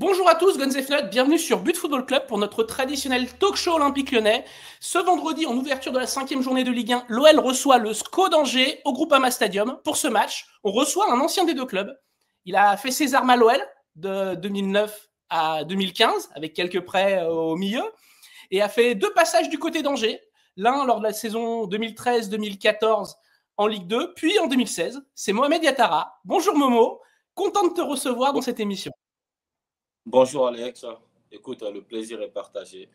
Bonjour à tous, Guns et Fnut, bienvenue sur But Football Club pour notre traditionnel talk show olympique lyonnais. Ce vendredi, en ouverture de la 5e journée de Ligue 1, l'OL reçoit le SCO d'Angers au Groupama Stadium. Pour ce match, on reçoit un ancien des deux clubs. Il a fait ses armes à l'OL de 2009 à 2015, avec quelques prêts au milieu, et a fait 2 passages du côté d'Angers, l'un lors de la saison 2013-2014 en Ligue 2, puis en 2016. C'est Mohamed Yattara. Bonjour Momo, content de te recevoir dans cette émission. Bonjour Alex, écoute, le plaisir est partagé.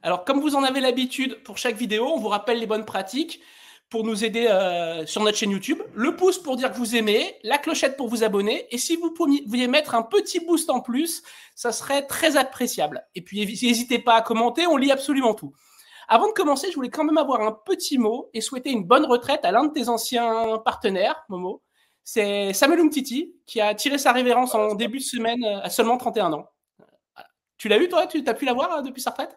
Alors, comme vous en avez l'habitude pour chaque vidéo, on vous rappelle les bonnes pratiques pour nous aider sur notre chaîne YouTube. Le pouce pour dire que vous aimez, la clochette pour vous abonner. Et si vous pouviez mettre un petit boost en plus, ça serait très appréciable. Et puis, n'hésitez pas à commenter, on lit absolument tout. Avant de commencer, je voulais quand même avoir un petit mot et souhaiter une bonne retraite à l'un de tes anciens partenaires, Momo. C'est Samuel Umtiti qui a tiré sa révérence en début de semaine à seulement 31 ans. Tu l'as eu, toi? Tu as pu la voir depuis sa retraite?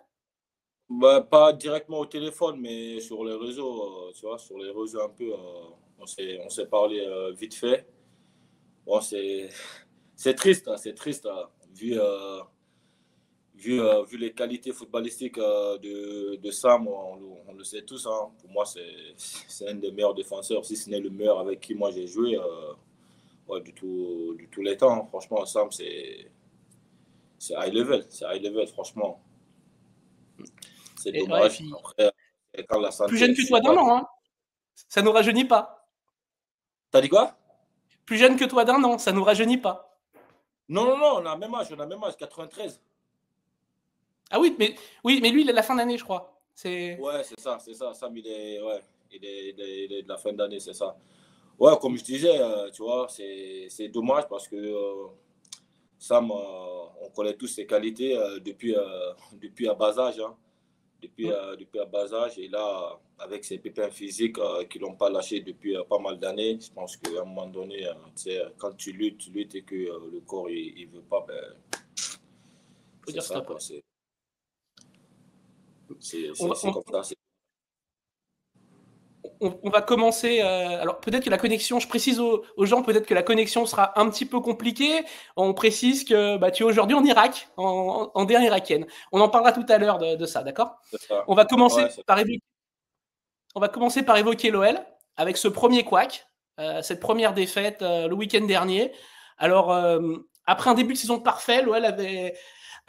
Bah, pas directement au téléphone, mais sur les réseaux, tu vois, sur les réseaux un peu, on s'est parlé vite fait. Bon, c'est triste, hein, vu les qualités footballistiques de Sam, on le sait tous. Hein. Pour moi, c'est un des meilleurs défenseurs, si ce n'est le meilleur avec qui moi j'ai joué ouais, du tous les temps. Hein. Franchement, Sam, c'est high level, franchement. C'est dommage. Ouais, Après, quand la santé plus jeune ne que suit toi d'un pas. an, hein. Ça nous rajeunit pas. T'as dit quoi? Plus jeune que toi d'un an, ça nous rajeunit pas. Non, on a le même âge, 93. Ah oui, mais lui, il est à la fin d'année, je crois. Ouais, c'est ça. Sam, ouais, il est de la fin d'année, c'est ça. Ouais, comme je disais, tu vois, c'est dommage parce que Sam, on connaît tous ses qualités depuis à bas âge. Hein. Depuis à bas âge. Et là, avec ses pépins physiques qui ne l'ont pas lâché depuis pas mal d'années, je pense qu'à un moment donné, quand tu luttes et que le corps il veut pas, ben, Faut c'est dire ça, stop. quoi. C'est On, comme ça. on va commencer. Alors peut-être que la connexion, je précise aux gens, peut-être que la connexion sera un petit peu compliquée. On précise que tu es aujourd'hui en Irak, en terre irakienne. On en parlera tout à l'heure de ça, d'accord? C'est ça. On va Ouais, commencer par évoquer l'OL avec ce premier couac, cette première défaite le week-end dernier. Alors, après un début de saison parfait, l'OL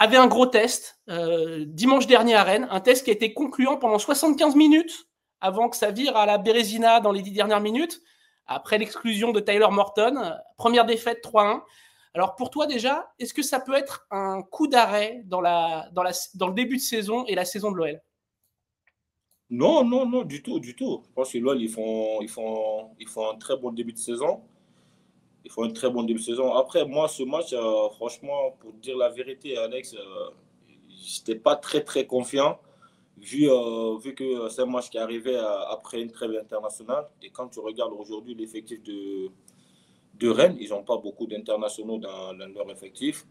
avait un gros test dimanche dernier à Rennes, un test qui a été concluant pendant 75 minutes avant que ça vire à la Bérésina dans les 10 dernières minutes, après l'exclusion de Tyler Morton. Première défaite 3-1. Alors pour toi déjà, est-ce que ça peut être un coup d'arrêt dans le début de saison et la saison de l'OL? non, du tout. Je pense que LOL, ils font un très bon début de saison. Ils font un très bon début de saison. Après, moi, ce match, franchement, pour dire la vérité, Alex, j'étais pas très confiant, vu que c'est un match qui arrivait après une trêve internationale. Et quand tu regardes aujourd'hui l'effectif de Rennes, ils n'ont pas beaucoup d'internationaux dans leur effectif.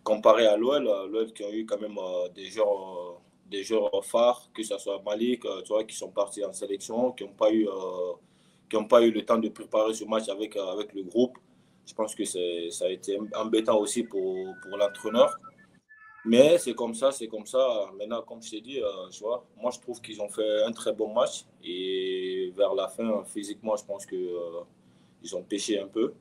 Comparé à l'OL qui a eu quand même des joueurs phares, que ce soit Malik, tu vois, qui sont partis en sélection, qui n'ont pas eu le temps de préparer ce match avec le groupe. Je pense que ça a été embêtant aussi pour l'entraîneur. Mais c'est comme ça, c'est comme ça. Maintenant, comme je t'ai dit, tu vois, moi je trouve qu'ils ont fait un très bon match. Et vers la fin, physiquement, je pense qu'ils ont pêché un peu.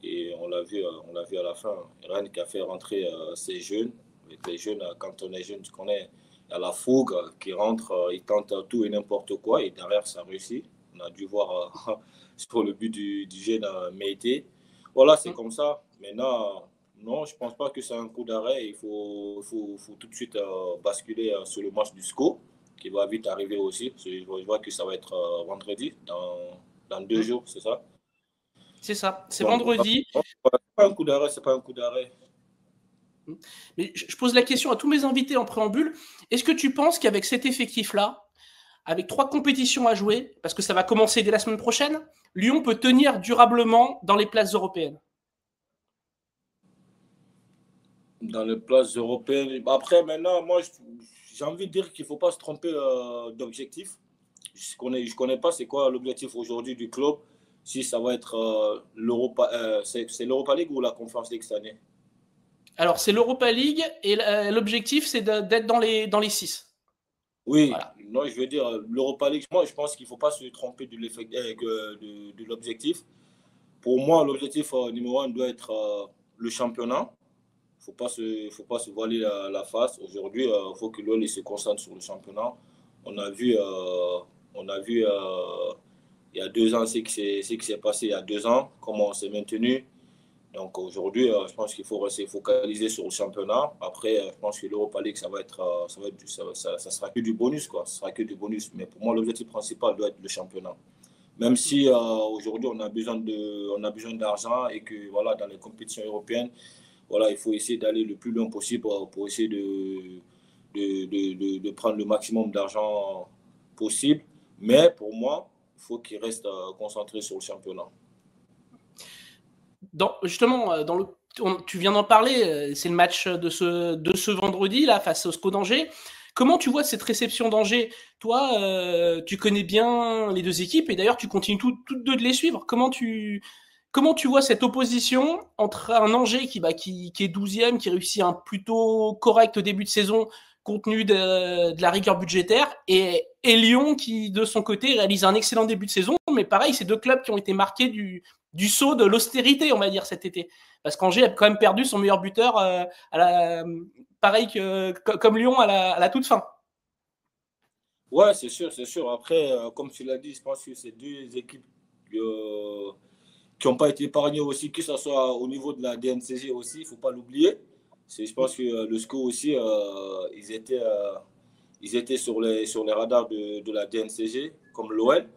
Et on l'a vu à la fin. Rennes qui a fait rentrer ces jeunes. Avec les jeunes, quand on est jeune, tu connais, il y a la fougue qui rentre, ils tentent tout et n'importe quoi. Et derrière, ça réussit. On a dû voir sur le but du jeune Meïté. Voilà, c'est comme ça. Maintenant, non, je ne pense pas que c'est un coup d'arrêt. Il faut tout de suite basculer sur le match du SCO, qui va vite arriver aussi. Je vois que ça va être vendredi, dans 2 jours, c'est ça? C'est ça, c'est Donc, vendredi. c'est pas un coup d'arrêt, c'est pas un coup d'arrêt. Mais je pose la question à tous mes invités en préambule. Est-ce que tu penses qu'avec cet effectif-là, avec 3 compétitions à jouer, parce que ça va commencer dès la semaine prochaine, Lyon peut tenir durablement dans les places européennes? Dans les places européennes. Après, maintenant, moi, j'ai envie de dire qu'il ne faut pas se tromper d'objectif. Je connais pas c'est quoi l'objectif aujourd'hui du club. Si ça va être l'Europa, c'est l'Europa League ou la Conference League cette année? Alors, c'est l'Europa League et l'objectif, c'est d'être dans les 6. Oui, Voilà. non, je veux dire, l'Europa League, moi, je pense qu'il ne faut pas se tromper de l'objectif. Pour moi, l'objectif numéro un doit être le championnat. Faut pas se voiler la face. Aujourd'hui, il faut que l'OL se concentre sur le championnat. On a vu, il y a 2 ans ce qui s'est passé il y a 2 ans, comment on s'est maintenu. Donc aujourd'hui, je pense qu'il faut rester focalisé sur le championnat. Après, je pense que l'Europa League, ça sera que du bonus, quoi. Ça sera que du bonus. Mais pour moi, l'objectif principal doit être le championnat. Même si aujourd'hui on a besoin d'argent et que voilà, dans les compétitions européennes, voilà, il faut essayer d'aller le plus loin possible pour essayer de prendre le maximum d'argent possible. Mais pour moi, il faut qu'il reste concentré sur le championnat. Justement, tu viens d'en parler, c'est le match de ce vendredi là, face au SCO d'Angers. Comment tu vois cette réception d'Angers? Toi, tu connais bien les deux équipes et d'ailleurs tu continues toutes deux de les suivre. Comment tu vois cette opposition entre un Angers qui est 12e, qui réussit un plutôt correct début de saison compte tenu de la rigueur budgétaire, et Lyon qui, de son côté, réalise un excellent début de saison, mais pareil, c'est deux clubs qui ont été marqués du saut de l'austérité, on va dire, cet été. Parce qu'Angers a quand même perdu son meilleur buteur, pareil comme Lyon à la toute fin. Ouais, c'est sûr, c'est sûr. Après, comme tu l'as dit, je pense que c'est deux équipes euh, qui n'ont pas été épargnées aussi, que ce soit au niveau de la DNCG aussi, il ne faut pas l'oublier. Je pense que le SCO aussi, ils étaient sur les radars de la DNCG, comme l'OL.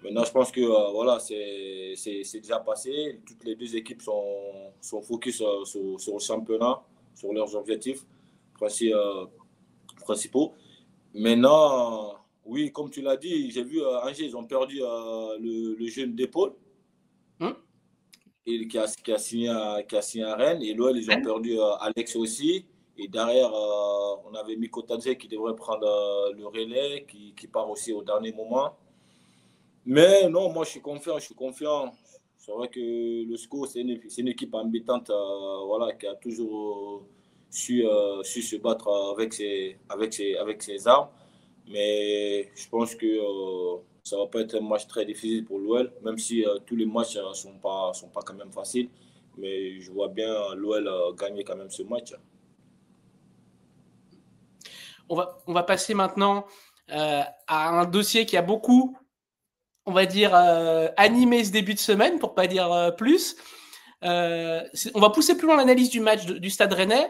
Maintenant, je pense que voilà, c'est déjà passé. Toutes les deux équipes sont focus sur le championnat, sur leurs objectifs principaux. Maintenant, oui, comme tu l'as dit, j'ai vu Angers, ils ont perdu le jeune d'épaule Hum qui a signé à Rennes. Et l'OL, ils ont perdu Alex aussi. Et derrière, on avait Miko Tadze qui devrait prendre le relais, qui part aussi au dernier moment. Mais non, moi, je suis confiant, je suis confiant. C'est vrai que le SCO, c'est une équipe embêtante voilà, qui a toujours su se battre avec ses armes. Mais je pense que ça va pas être un match très difficile pour l'OL, même si tous les matchs sont pas quand même faciles. Mais je vois bien l'OL gagner quand même ce match. On va passer maintenant à un dossier qui a beaucoup, on va dire, animé ce début de semaine, pour pas dire plus. On va pousser plus loin l'analyse du match du Stade Rennais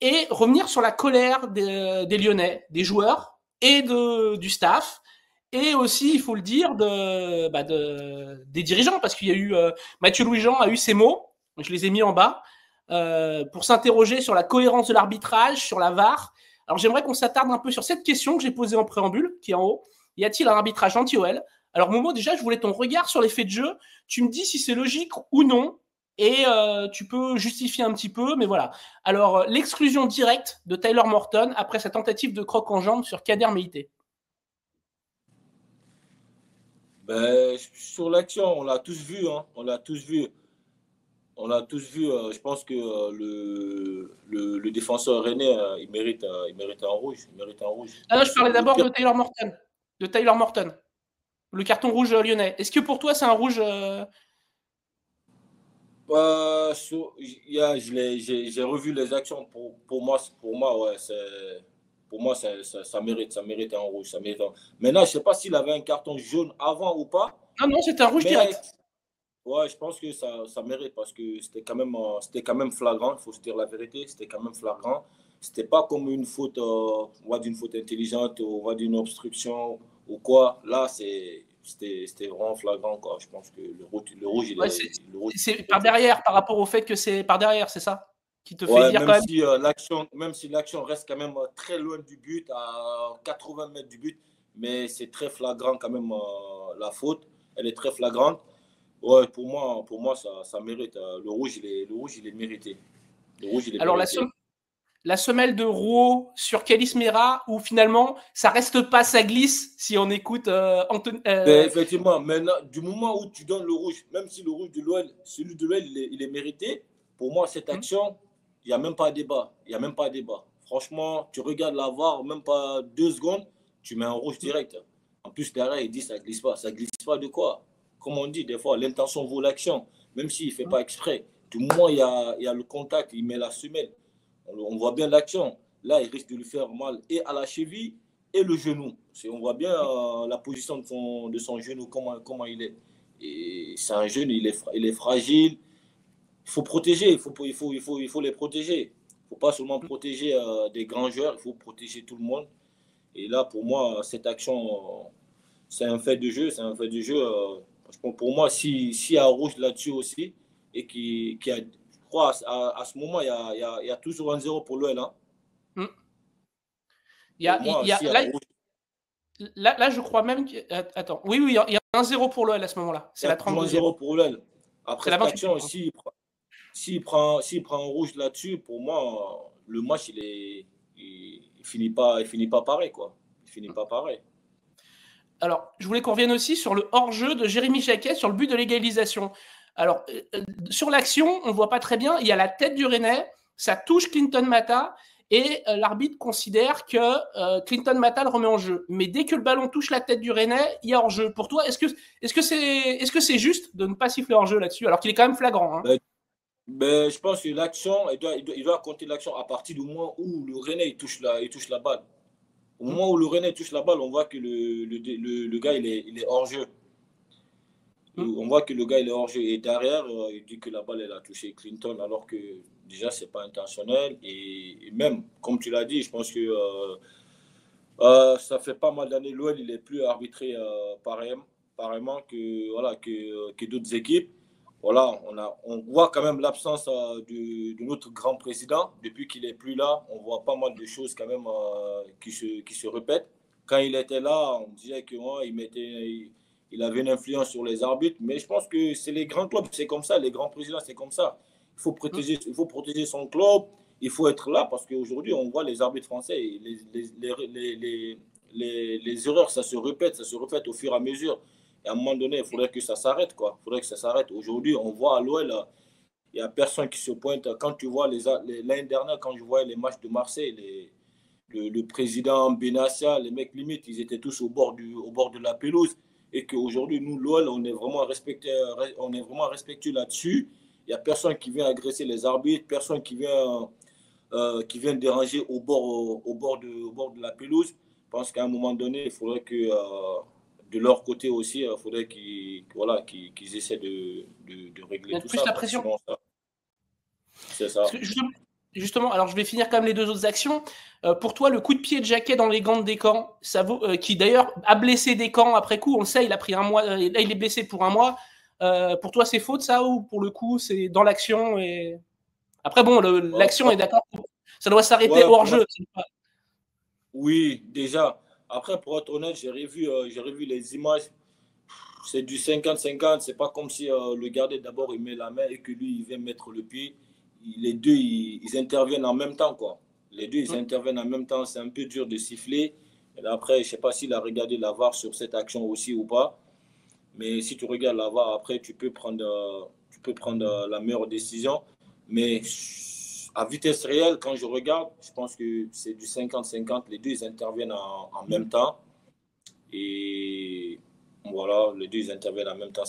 et revenir sur la colère des Lyonnais, des joueurs et du staff, et aussi, il faut le dire, des dirigeants, parce qu'il y a eu Mathieu Louis-Jean a eu ses mots, je les ai mis en bas, pour s'interroger sur la cohérence de l'arbitrage, sur la VAR. Alors j'aimerais qu'on s'attarde un peu sur cette question que j'ai posée en préambule, qui est en haut. Y a-t-il un arbitrage anti-OL? Alors Momo, déjà, je voulais ton regard sur les faits de jeu. Tu me dis si c'est logique ou non, et tu peux justifier un petit peu, mais voilà. Alors, l'exclusion directe de Tyler Morton après sa tentative de croc en jambe sur Kader Meïté. Ben, sur l'action, on l'a tous vu, hein, on l'a tous vu. On l'a tous vu. Je pense que le défenseur rennais, il mérite un rouge. Il mérite un rouge. Ah non, je parlais d'abord de Tyler Morton. De Tyler Morton. Le carton rouge lyonnais. Est-ce que pour toi, c'est un rouge j'ai revu les actions. Pour moi, ouais, pour moi, ça mérite un rouge. Maintenant, je ne sais pas s'il avait un carton jaune avant ou pas, Non, non, c'était un rouge mais direct. ouais, je pense que ça mérite parce que c'était quand même flagrant. Il faut se dire la vérité, c'était quand même flagrant. C'était pas comme une faute, on voit d'une faute intelligente, on voit d'une obstruction ou quoi. Là, c'était vraiment flagrant, quoi. Je pense que le rouge, Ouais, c'est par derrière, par rapport au fait que c'est par derrière, c'est ça qui te fait ouais, dire quand même. même si l'action reste quand même très loin du but, à 80 mètres du but, mais c'est très flagrant quand même la faute. Elle est très flagrante. Ouais, pour moi ça mérite. Le rouge, il est mérité. Le rouge, il est Alors, mérité. la semelle de Rouault sur Kélis Mera, où finalement, ça reste pas, ça glisse, si on écoute Anthony. Mais effectivement, maintenant, du moment où tu donnes le rouge, même si le rouge de l'OL, celui de l'OL, il est mérité, pour moi, cette action, il n'y a même pas de débat. Il n'y a même pas de débat. Franchement, tu regardes la VAR, même pas 2 secondes, tu mets un rouge direct. En plus, derrière, il dit ça glisse pas. Ça glisse pas de quoi? Comme on dit, des fois, l'intention vaut l'action. Même s'il ne fait pas exprès. Du moment il y a le contact, il met la semelle. On voit bien l'action. Là, il risque de lui faire mal et à la cheville et le genou. On voit bien la position de son genou, comment il est. Et c'est un jeune, il est fragile. Il faut protéger, il faut les protéger. Il ne faut pas seulement protéger des grands joueurs, il faut protéger tout le monde. Et là, pour moi, cette action, c'est un fait de jeu. C'est un fait de jeu. Pour moi, s'il y a un rouge là-dessus aussi, et qui a, je crois, à ce moment, il y a toujours un zéro pour l'OL. Hein. Mm. Là, je crois même que. Attends. Oui, il y a un 0 pour l'OL à ce moment-là. C'est la 32e. Il y a toujours un 0 pour l'OL. Après cette action, s'il prend un rouge là-dessus, pour moi, le match, il finit pas pareil, quoi. Il finit pas pareil. Alors, je voulais qu'on revienne aussi sur le hors-jeu de Jérémy Jacquet sur le but de l'égalisation. Alors, sur l'action, on ne voit pas très bien. Il y a la tête du Rennais, ça touche Clinton Mata et l'arbitre considère que Clinton Mata le remet en jeu. Mais dès que le ballon touche la tête du Rennais, il y a hors-jeu. Pour toi, est-ce que c'est juste de ne pas siffler hors-jeu là-dessus, alors qu'il est quand même flagrant, hein? Je pense que l'action, il doit compter l'action à partir du moment où le Rennais il touche la balle. Au moment où le Rennais touche la balle, on voit que le gars il est hors jeu. On voit que le gars il est hors jeu. Et derrière, il dit que la balle elle a touché Clinton, alors que déjà c'est pas intentionnel. Et même, comme tu l'as dit, je pense que ça fait pas mal d'années, l'OL il est plus arbitré pareillement que d'autres équipes. Voilà, on voit quand même l'absence de notre grand président. Depuis qu'il n'est plus là, on voit pas mal de choses quand même qui se répètent. Quand il était là, on disait qu'il avait une influence sur les arbitres. Mais je pense que c'est les grands clubs, c'est comme ça. Les grands présidents, c'est comme ça. Il faut protéger son club. Il faut être là parce qu'aujourd'hui, on voit les arbitres français. Les erreurs, ça se répète au fur et à mesure. Et à un moment donné, il faudrait que ça s'arrête, quoi. Il faudrait que ça s'arrête. Aujourd'hui, on voit à l'OL, il n'y a personne qui se pointe. Quand tu vois l'année dernière, quand je voyais les matchs de Marseille, le président Benassia, les mecs limite, ils étaient tous au bord de la pelouse. Et qu'aujourd'hui, nous, l'OL, on est vraiment respectueux là-dessus. Il n'y a personne qui vient agresser les arbitres, personne qui vient déranger au bord de la pelouse. Je pense qu'à un moment donné, il faudrait que de leur côté aussi, il faudrait qu'ils essaient de régler tout plus ça. La pression. C'est ça. Justement, alors je vais finir quand même les deux autres actions. Pour toi, le coup de pied de Jacquet dans les gants de Descamps, ça vaut, qui d'ailleurs a blessé Descamps après coup, on le sait, il a pris un mois, là il est blessé pour un mois. Pour toi, c'est faute ça ou pour le coup, c'est dans l'action et... Après, bon, l'action est d'accord, ça doit s'arrêter hors jeu. Oui, déjà. Après, pour être honnête, j'ai revu les images. C'est du 50-50. C'est pas comme si le gardien d'abord il met la main et que lui il vient mettre le pied. Les deux ils interviennent en même temps, quoi. Les deux ils interviennent en même temps. C'est un peu dur de siffler. Et après, je sais pas s'il a regardé la VAR sur cette action aussi ou pas. Mais si tu regardes la VAR, après tu peux prendre la meilleure décision. Mais à vitesse réelle, quand je regarde, je pense que c'est du 50-50. Les deux ils interviennent en même temps. Et voilà, les deux ils interviennent en même temps.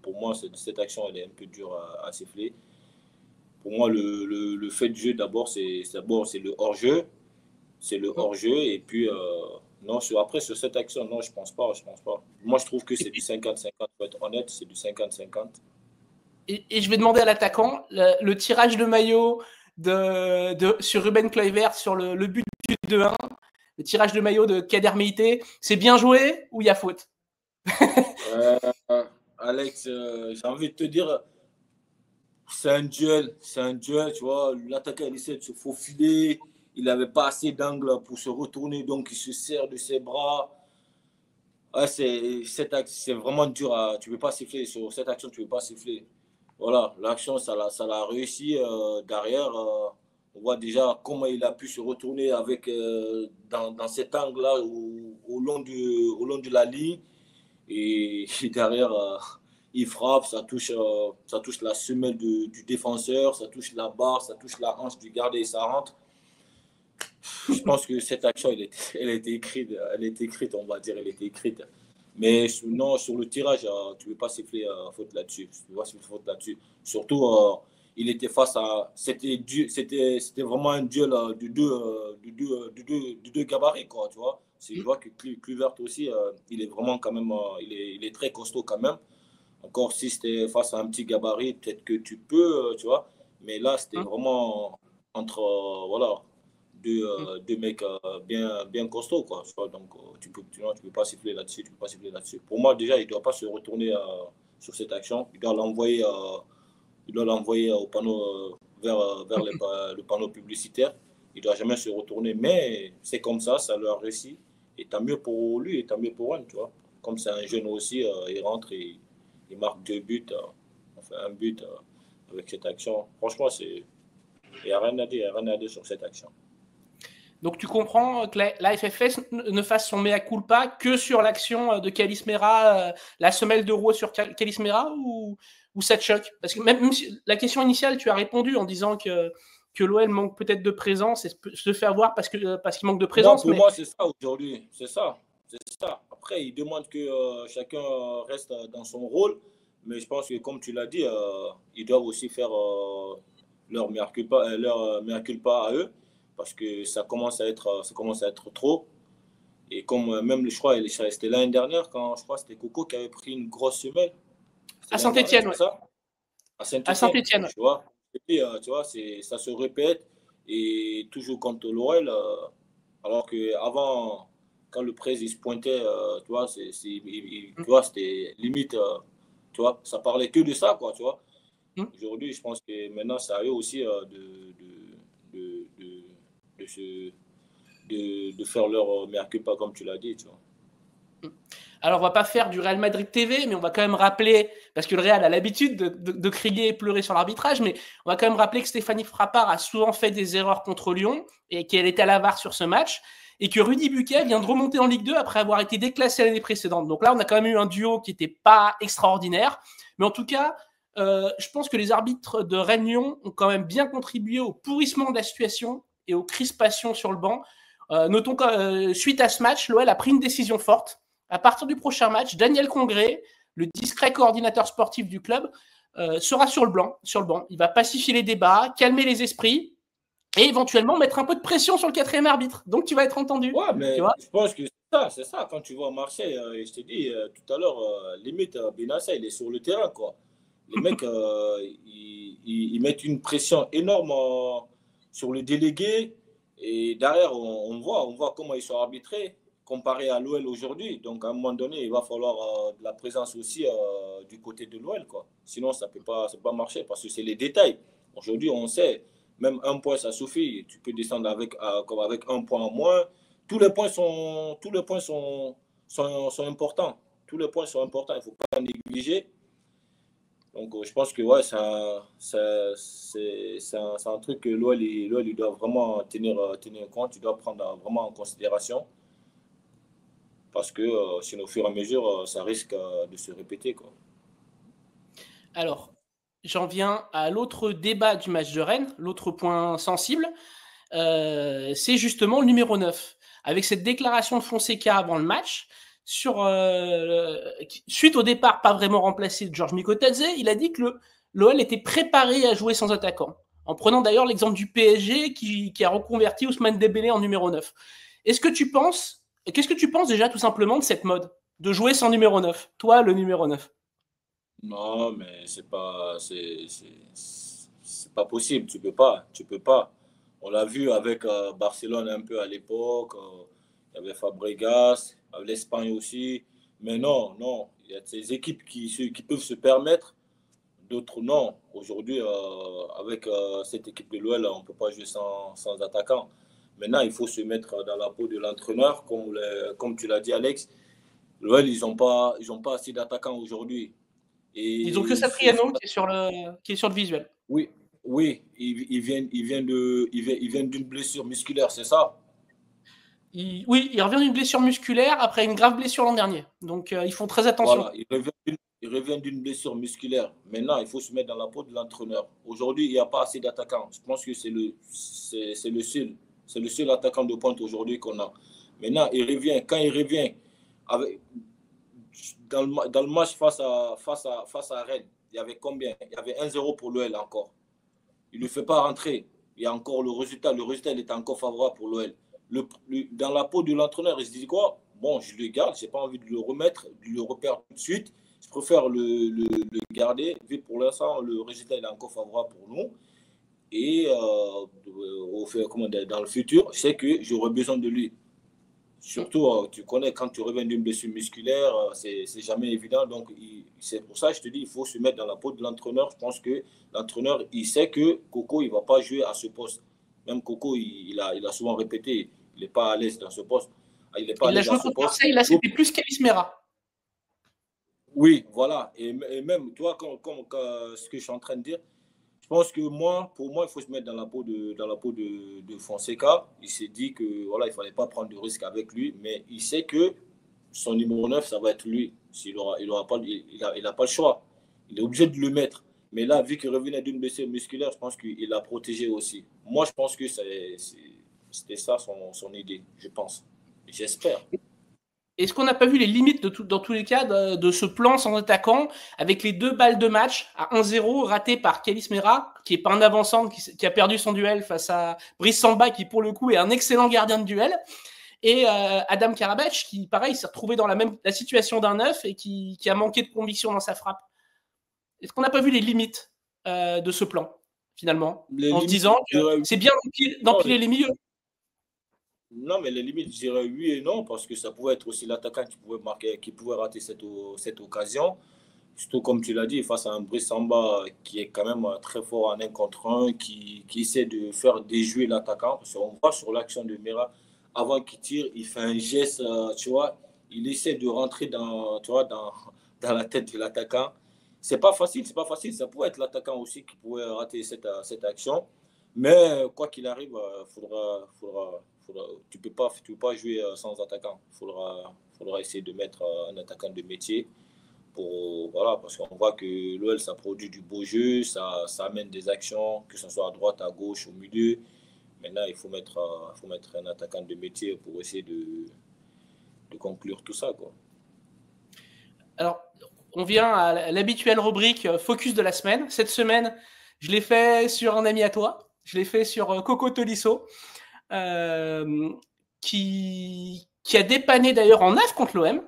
Pour moi, cette action elle est un peu dure à siffler. Pour moi, le fait de jeu, d'abord, c'est le hors-jeu. C'est le hors-jeu. Et puis, non, après, sur cette action, non, je pense pas. Moi, je trouve que c'est du 50-50. Pour être honnête, c'est du 50-50. Et je vais demander à l'attaquant, le tirage de maillot sur Ruben Kluivert sur le but du 2-1, le tirage de maillot de Kader Meïté, c'est bien joué ou il y a faute? Alex, j'ai envie de te dire, c'est un duel, tu vois. L'attaquant, il essaie de se faufiler. Il n'avait pas assez d'angle pour se retourner, donc il se serre de ses bras. Ouais, c'est vraiment dur. Tu ne peux pas siffler. Sur cette action, tu ne peux pas siffler. Voilà, l'action, ça l'a réussi. Derrière, on voit déjà comment il a pu se retourner dans cet angle-là au long de la ligne. Et derrière, il frappe, ça touche la semelle du défenseur, ça touche la barre, ça touche la hanche du gardien et ça rentre. Je pense que cette action, elle était écrite, on va dire, elle était écrite. Mais non, sur le tirage, tu ne peux pas siffler faute là-dessus. Tu peux pas siffler faute là-dessus. Surtout, il était face à. C'était vraiment un duel de deux gabarits, quoi, tu vois. Je vois que Kluivert aussi, il est vraiment quand même. Il est très costaud quand même. Encore si c'était face à un petit gabarit, peut-être que tu peux, tu vois. Mais là, c'était vraiment entre. Voilà deux mecs bien costauds, quoi. Donc, tu peux pas siffler là-dessus, tu peux pas siffler là-dessus. Pour moi, déjà, il ne doit pas se retourner sur cette action. Il doit l'envoyer au panneau, vers le panneau publicitaire. Il ne doit jamais se retourner. Mais c'est comme ça leur réussit. Et tant mieux pour lui et tant mieux pour elle, tu vois. Comme c'est un jeune aussi, il rentre et il marque 2 buts, enfin un but avec cette action. Franchement, il n'y a rien à dire, il y a rien à dire sur cette action. Donc tu comprends que la FFS ne fasse son mea culpa que sur l'action de Kalis Mera, la semelle de Rouault sur Kalis Mera, ou ça te choque? Parce que même si la question initiale, tu as répondu en disant que l'OL manque peut-être de présence et se fait avoir parce qu'il manque de présence. Pour moi, c'est ça aujourd'hui. C'est ça. Après, il demande que chacun reste dans son rôle. Mais je pense que, comme tu l'as dit, ils doivent aussi faire leur mea culpa à eux. Parce que ça commence à être trop. Et comme même, je crois, c'était l'année dernière, quand je crois que c'était Coco qui avait pris une grosse semelle. À Saint-Etienne, oui. À Saint-Etienne. Tu vois, et puis, tu vois, ça se répète. Et toujours contre l'OL, alors qu'avant, quand le président se pointait, tu vois, tu vois, c'était limite, tu vois, ça parlait que de ça, quoi, tu vois. Aujourd'hui, je pense que maintenant, c'est à eux aussi de faire leur mea culpa, comme tu l'as dit, tu vois. Alors, on va pas faire du Real Madrid TV, mais on va quand même rappeler, parce que le Real a l'habitude de crier et pleurer sur l'arbitrage, mais on va quand même rappeler que Stéphanie Frappard a souvent fait des erreurs contre Lyon et qu'elle était à la VAR sur ce match, et que Rudy Buquet vient de remonter en Ligue 2 après avoir été déclassé l'année précédente. Donc là, on a quand même eu un duo qui n'était pas extraordinaire, mais en tout cas, je pense que les arbitres de Rennes-Lyon ont quand même bien contribué au pourrissement de la situation et aux crispations sur le banc. Notons que suite à ce match, l'OL a pris une décision forte. À partir du prochain match, Daniel Congré, le discret coordinateur sportif du club, sera sur le banc. Il va pacifier les débats, calmer les esprits et éventuellement mettre un peu de pression sur le 4e arbitre. Donc tu vas être entendu. Ouais, mais tu vois, je pense que c'est ça. Quand tu vois Marseille, et je t'ai dit tout à l'heure, limite, Benassa, il est sur le terrain, quoi. Les mecs, ils mettent une pression énorme sur le délégué. Et derrière, on voit comment ils sont arbitrés comparé à l'OL aujourd'hui. Donc, à un moment donné, il va falloir de la présence aussi du côté de l'OL, quoi. Sinon, ça peut pas marcher parce que c'est les détails. Aujourd'hui, on sait, même un point, ça suffit. Tu peux descendre avec un point en moins. Tous les points sont importants. Tous les points sont importants. Il ne faut pas négliger. Donc, je pense que ouais, c'est un truc que l'OL il doit vraiment tenir compte. Il doit prendre vraiment en considération. Parce que sinon, au fur et à mesure, ça risque de se répéter, quoi. Alors, j'en viens à l'autre débat du match de Rennes, l'autre point sensible. C'est justement le numéro 9. Avec cette déclaration de Fonseca avant le match, suite au départ pas vraiment remplacé de Georges Mikotadze, il a dit que l'OL était préparé à jouer sans attaquant. En prenant d'ailleurs l'exemple du PSG qui a reconverti Ousmane Dembélé en numéro 9. Qu'est-ce que tu penses déjà tout simplement de cette mode de jouer sans numéro 9? Toi, le numéro 9. Non, mais c'est pas possible. Tu peux pas. On l'a vu avec Barcelone un peu à l'époque. Il y avait Fabregas, l'Espagne aussi. Mais non. Il y a ces équipes qui peuvent se permettre, d'autres non. Aujourd'hui, avec cette équipe de l'OL, on ne peut pas jouer sans attaquant. Maintenant, il faut se mettre dans la peau de l'entraîneur. Comme tu l'as dit, Alex, l'OL, ils n'ont pas assez d'attaquants aujourd'hui. Ils ont que Satriano qui est sur le visuel. Oui, il vient d'une blessure musculaire, c'est ça? Il revient d'une blessure musculaire après une grave blessure l'an dernier. Donc, ils font très attention. Voilà, il revient d'une blessure musculaire. Maintenant, il faut se mettre dans la peau de l'entraîneur. Aujourd'hui, il n'y a pas assez d'attaquants. Je pense que c'est le seul. C'est le seul attaquant de pointe aujourd'hui qu'on a. Maintenant, quand il revient avec, dans le match face à Rennes, il y avait combien? Il y avait 1-0 pour l'OL encore. Il ne le fait pas rentrer. Il y a encore le résultat. Le résultat, il est encore favorable pour l'OL. Dans la peau de l'entraîneur, il se dit quoi? Bon, je le garde, je n'ai pas envie de le remettre, de le reperdre tout de suite. Je préfère le garder. Vu pour l'instant, le résultat il est encore favorable pour nous. Et dans le futur, je sais que j'aurai besoin de lui. Surtout, tu connais, quand tu reviens d'une blessure musculaire, c'est jamais évident. Donc, c'est pour ça que je te dis, il faut se mettre dans la peau de l'entraîneur. Je pense que l'entraîneur, il sait que Coco, il ne va pas jouer à ce poste. Même Coco, il a souvent répété, il n'est pas à l'aise dans ce poste. Il n'est pas à l'aise dans ce poste. Marseille, là, c'était plus Kalis Mera. Oui, voilà. Et même, toi, ce que je suis en train de dire, je pense que pour moi, il faut se mettre dans la peau de Fonseca. Il s'est dit que voilà, il ne fallait pas prendre de risque avec lui, mais il sait que son numéro 9, ça va être lui. Il n'a pas le choix. Il est obligé de le mettre. Mais là, vu qu'il revenait d'une blessure musculaire, je pense qu'il l'a protégé aussi. Moi, je pense que c'était ça son idée, je pense. J'espère. Est-ce qu'on n'a pas vu les limites dans tous les cas de ce plan sans attaquant avec les 2 balles de match à 1-0 ratées par Kalis Mera, qui n'est pas un avançant, qui a perdu son duel face à Brice Samba, qui pour le coup est un excellent gardien de duel, et Adam Karabatic, qui pareil s'est retrouvé dans la situation d'un neuf et qui a manqué de conviction dans sa frappe. Est-ce qu'on n'a pas vu les limites de ce plan finalement, en se disant que c'est bien d'empiler les milieux? Non, mais les limites, je dirais oui et non, parce que ça pouvait être aussi l'attaquant qui pouvait rater cette occasion. Surtout comme tu l'as dit, face à un Brice Samba qui est quand même très fort en 1 contre 1, qui essaie de faire déjouer l'attaquant. Parce qu'on voit sur l'action de Mera, avant qu'il tire, il fait un geste, tu vois, il essaie de rentrer dans la tête de l'attaquant. C'est pas facile. Ça pourrait être l'attaquant aussi qui pourrait rater cette action. Mais quoi qu'il arrive, tu peux pas jouer sans attaquant. Faudra essayer de mettre un attaquant de métier voilà, parce qu'on voit que l'OL, ça produit du beau jeu, ça amène des actions, que ce soit à droite, à gauche, au milieu. Maintenant, il faut mettre un attaquant de métier pour essayer de conclure tout ça, quoi. Alors, on vient à l'habituelle rubrique Focus de la semaine. Cette semaine, je l'ai fait sur un ami à toi. Je l'ai fait sur Coco Tolisso, qui a dépanné d'ailleurs en 9 contre l'OM.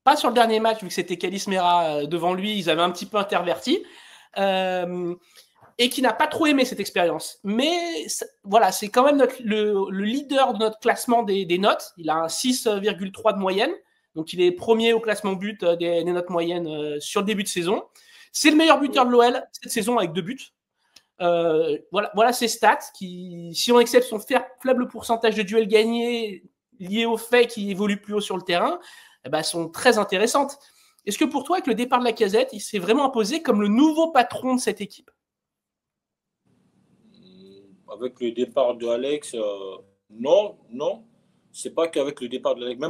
Pas sur le dernier match, vu que c'était Kalis Mera devant lui, ils avaient un petit peu interverti. Et qui n'a pas trop aimé cette expérience. Mais voilà, c'est quand même le leader de notre classement des notes. Il a un 6,3 de moyenne. Donc, il est premier au classement but des notes moyennes sur le début de saison. C'est le meilleur buteur de l'OL cette saison avec 2 buts. Voilà ses stats qui, si on accepte son faible pourcentage de duels gagnés liés au fait qu'il évolue plus haut sur le terrain, sont très intéressantes. Est-ce que pour toi, avec le départ de Lacazette, il s'est vraiment imposé comme le nouveau patron de cette équipe? Avec le départ de Alex, non. C'est pas qu'avec le départ de Alex.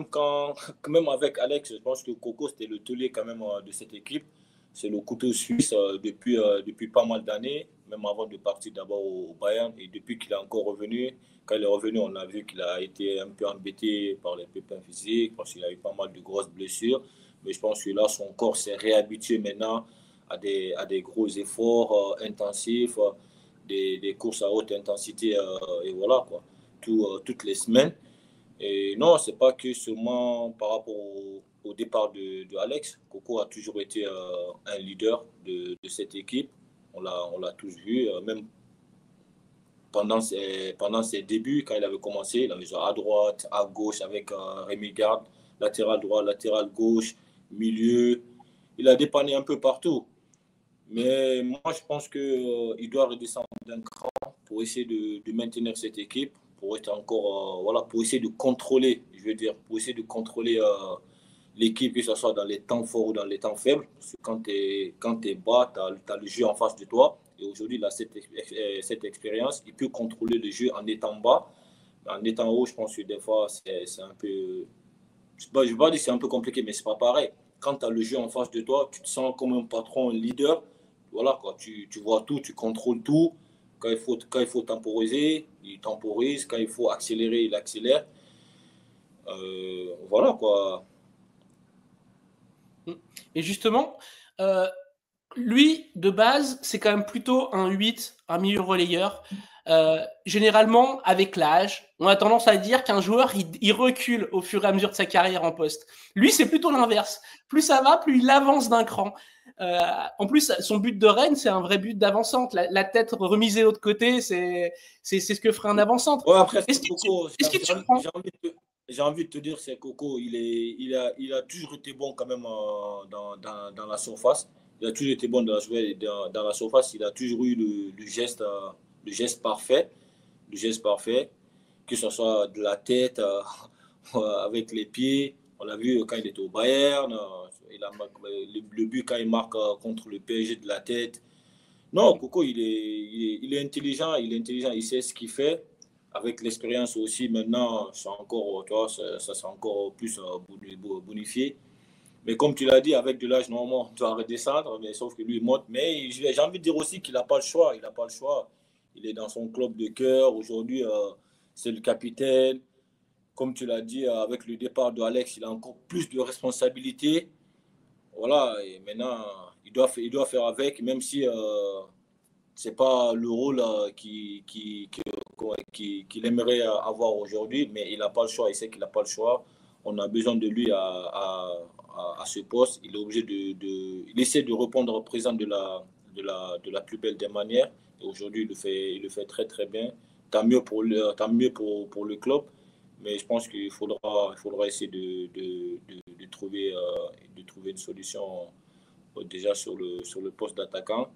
Même avec Alex, je pense que Coco, c'était le taulier quand même de cette équipe. C'est le couteau suisse depuis pas mal d'années, même avant de partir d'abord au Bayern. Et depuis qu'il est encore revenu, quand il est revenu, on a vu qu'il a été un peu embêté par les pépins physiques, parce qu'il a eu pas mal de grosses blessures. Mais je pense que là, son corps s'est réhabitué maintenant à des gros efforts intensifs, des courses à haute intensité, et voilà, quoi, toutes les semaines. Et non, c'est pas que seulement par rapport au départ de Alex. Coco a toujours été un leader de cette équipe. On l'a tous vu, même pendant ses débuts, quand il avait commencé, il avait joué à droite, à gauche avec Rémi Garde, latéral droit, latéral gauche, milieu. Il a dépanné un peu partout. Mais moi, je pense qu'il doit redescendre d'un cran pour essayer de maintenir cette équipe, pour être encore, pour essayer de contrôler, pour essayer de contrôler l'équipe, que ce soit dans les temps forts ou dans les temps faibles. Parce que quand tu es bas, tu as le jeu en face de toi. Et aujourd'hui, il a cette expérience. Il peut contrôler le jeu en étant bas. En étant haut, je pense que des fois, c'est un peu... Je ne vais pas dire que c'est un peu compliqué, mais ce n'est pas pareil. quand tu as le jeu en face de toi, tu te sens comme un patron, un leader. Voilà, quoi. Tu vois tout, tu contrôles tout. Quand il faut temporiser, il temporise. Quand il faut accélérer, il accélère. Voilà, quoi. Et justement, euh, lui, de base, c'est quand même plutôt un 8, un milieu relayeur. Généralement, avec l'âge, on a tendance à dire qu'un joueur, il recule au fur et à mesure de sa carrière en poste. Lui, c'est plutôt l'inverse. Plus ça va, plus il avance d'un cran. En plus, son but de Rennes, c'est un vrai but d'avancante. La tête remisée de l'autre côté, c'est ce que ferait un avancante. Ouais, après, Est-ce c'est qu'il Coco. est te surprend? J'ai envie de te dire, c'est Coco. Il a toujours été bon quand même dans la surface. Il a toujours été bon dans la surface. Il a toujours eu le geste parfait. Le geste parfait. Que ce soit de la tête, avec les pieds. On l'a vu quand il était au Bayern. Le but quand il marque contre le PSG de la tête. Non, Coco, il est intelligent, il sait ce qu'il fait. Avec l'expérience aussi, maintenant, c'est encore, tu vois, ça s'est encore plus bonifié. Mais comme tu l'as dit, avec de l'âge, normalement, tu vas redescendre, mais sauf que lui, il monte. Mais j'ai envie de dire aussi qu'il n'a pas le choix. Il n'a pas le choix. Il est dans son club de cœur. Aujourd'hui, c'est le capitaine. Comme tu l'as dit, avec le départ de Alex, il a encore plus de responsabilités. Voilà, et maintenant, il doit faire avec, même si c'est pas le rôle qu'il aimerait avoir aujourd'hui, mais il n'a pas le choix. Il sait qu'il n'a pas le choix. On a besoin de lui à ce poste. Il est obligé il essaie de répondre présent de la plus belle des manières. Et aujourd'hui, il le fait très très bien. Tant mieux pour le club. Mais je pense qu'il faudra essayer de trouver une solution déjà sur le poste d'attaquant.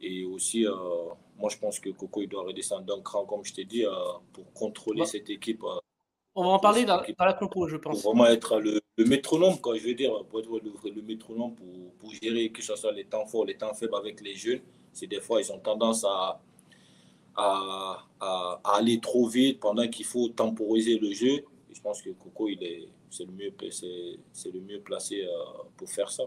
Et aussi, moi, je pense que Coco, il doit redescendre d'un cran, comme je t'ai dit, pour contrôler cette équipe. On va en parler dans la compo, je Pour pense. vraiment être le métronome, quoi, je veux dire, pour être le métronome pour gérer que ce soit les temps forts, les temps faibles avec les jeunes. C'est des fois, ils ont tendance à aller trop vite pendant qu'il faut temporiser le jeu. Et je pense que Coco, c'est le mieux placé pour faire ça.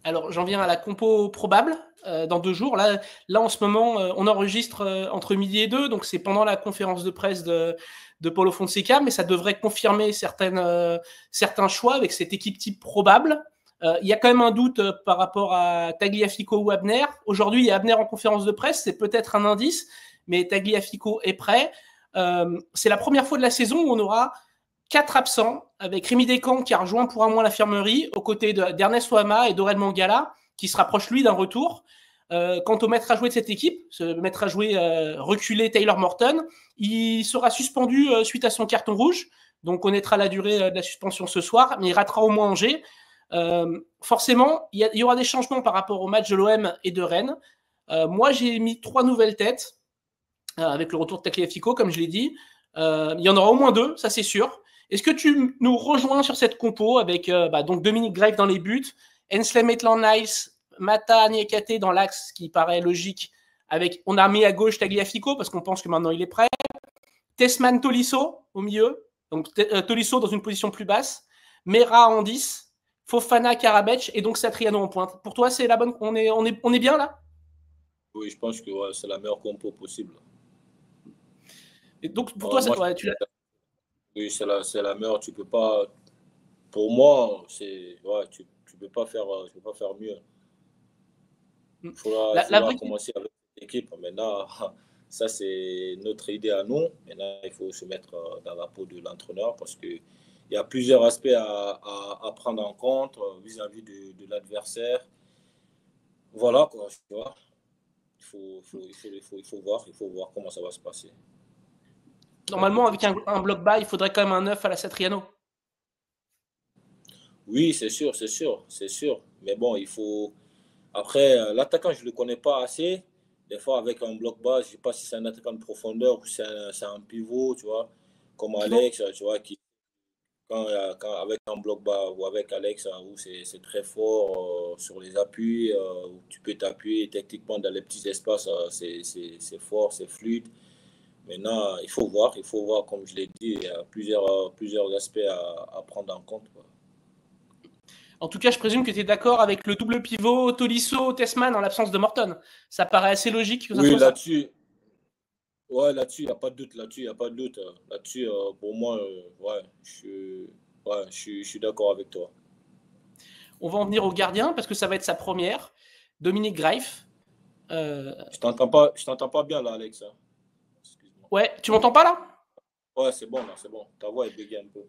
Alors, j'en viens à la compo probable dans 2 jours. Là, en ce moment, on enregistre entre midi et 2, donc c'est pendant la conférence de presse de Paulo Fonseca, mais ça devrait confirmer certains choix avec cette équipe type probable. Il y a quand même un doute par rapport à Tagliafico ou Abner. Aujourd'hui, il y a Abner en conférence de presse, c'est peut-être un indice, mais Tagliafico est prêt. C'est la première fois de la saison où on aura 4 absents, avec Rémi Descamps qui a rejoint pour un mois l'infirmerie, aux côtés d'Ernest Ouama et d'Aurel Mangala, qui se rapproche lui d'un retour. Quant au maître à jouer de cette équipe, ce maître à jouer reculé Taylor Morton, il sera suspendu suite à son carton rouge, donc on connaîtra la durée de la suspension ce soir, mais il ratera au moins Angers. Forcément, il y aura des changements par rapport au match de l'OM et de Rennes. Moi, j'ai mis 3 nouvelles têtes, avec le retour de Tagliafico, comme je l'ai dit. Il y en aura au moins 2, ça c'est sûr. Est-ce que tu nous rejoins sur cette compo avec donc Dominique Grec dans les buts, Enslem Maitland-Niles, Mata Niakate dans l'axe qui paraît logique, on a mis à gauche Tagliafico parce qu'on pense que maintenant il est prêt, Tesman Tolisso au milieu, donc Tolisso dans une position plus basse, Mera en 10, Fofana Karabec et donc Satriano en pointe. Pour toi, c'est la bonne. On est bien là? Oui, je pense que ouais, c'est la meilleure compo possible. Et donc pour toi, Moi, tu l'as. oui, c'est la meilleure. Tu peux pas. Pour moi, ouais, tu peux pas faire mieux. Il faudra, il La faudra vraie. commencer avec l'équipe. Maintenant, ça, c'est notre idée à nous. Maintenant, il faut se mettre dans la peau de l'entraîneur parce qu'il y a plusieurs aspects à prendre en compte vis-à-vis de l'adversaire. Voilà, quoi, tu vois. Il faut voir comment ça va se passer. Normalement, avec un bloc bas, il faudrait quand même un 9 à la Satriano. Oui, c'est sûr, c'est sûr, c'est sûr. Mais bon, il faut. Après, l'attaquant, je ne le connais pas assez. Des fois, avec un bloc bas, je ne sais pas si c'est un attaquant de profondeur ou c'est un pivot, tu vois, comme Pivot. Alex, tu vois, avec un bloc bas ou avec Alex, où c'est très fort sur les appuis, où tu peux t'appuyer techniquement dans les petits espaces, c'est fort, c'est fluide. Maintenant, il faut voir, comme je l'ai dit, il y a plusieurs aspects à prendre en compte, quoi. En tout cas, je présume que tu es d'accord avec le double pivot Tolisso-Tessman en l'absence de Morton. Ça paraît assez logique que ça Oui, soit ça. là-dessus, ouais, là-dessus, il n'y a pas de doute. Là-dessus, il a pas de doute. Là-dessus, pour moi, ouais, je suis d'accord avec toi. On va en venir au gardien parce que ça va être sa première. Dominique Greif. Je t'entends pas bien là, Alex, hein. Excuse-moi. Ouais, tu m'entends pas là? Ouais, c'est bon là, c'est bon. Ta voix est bégaye un peu.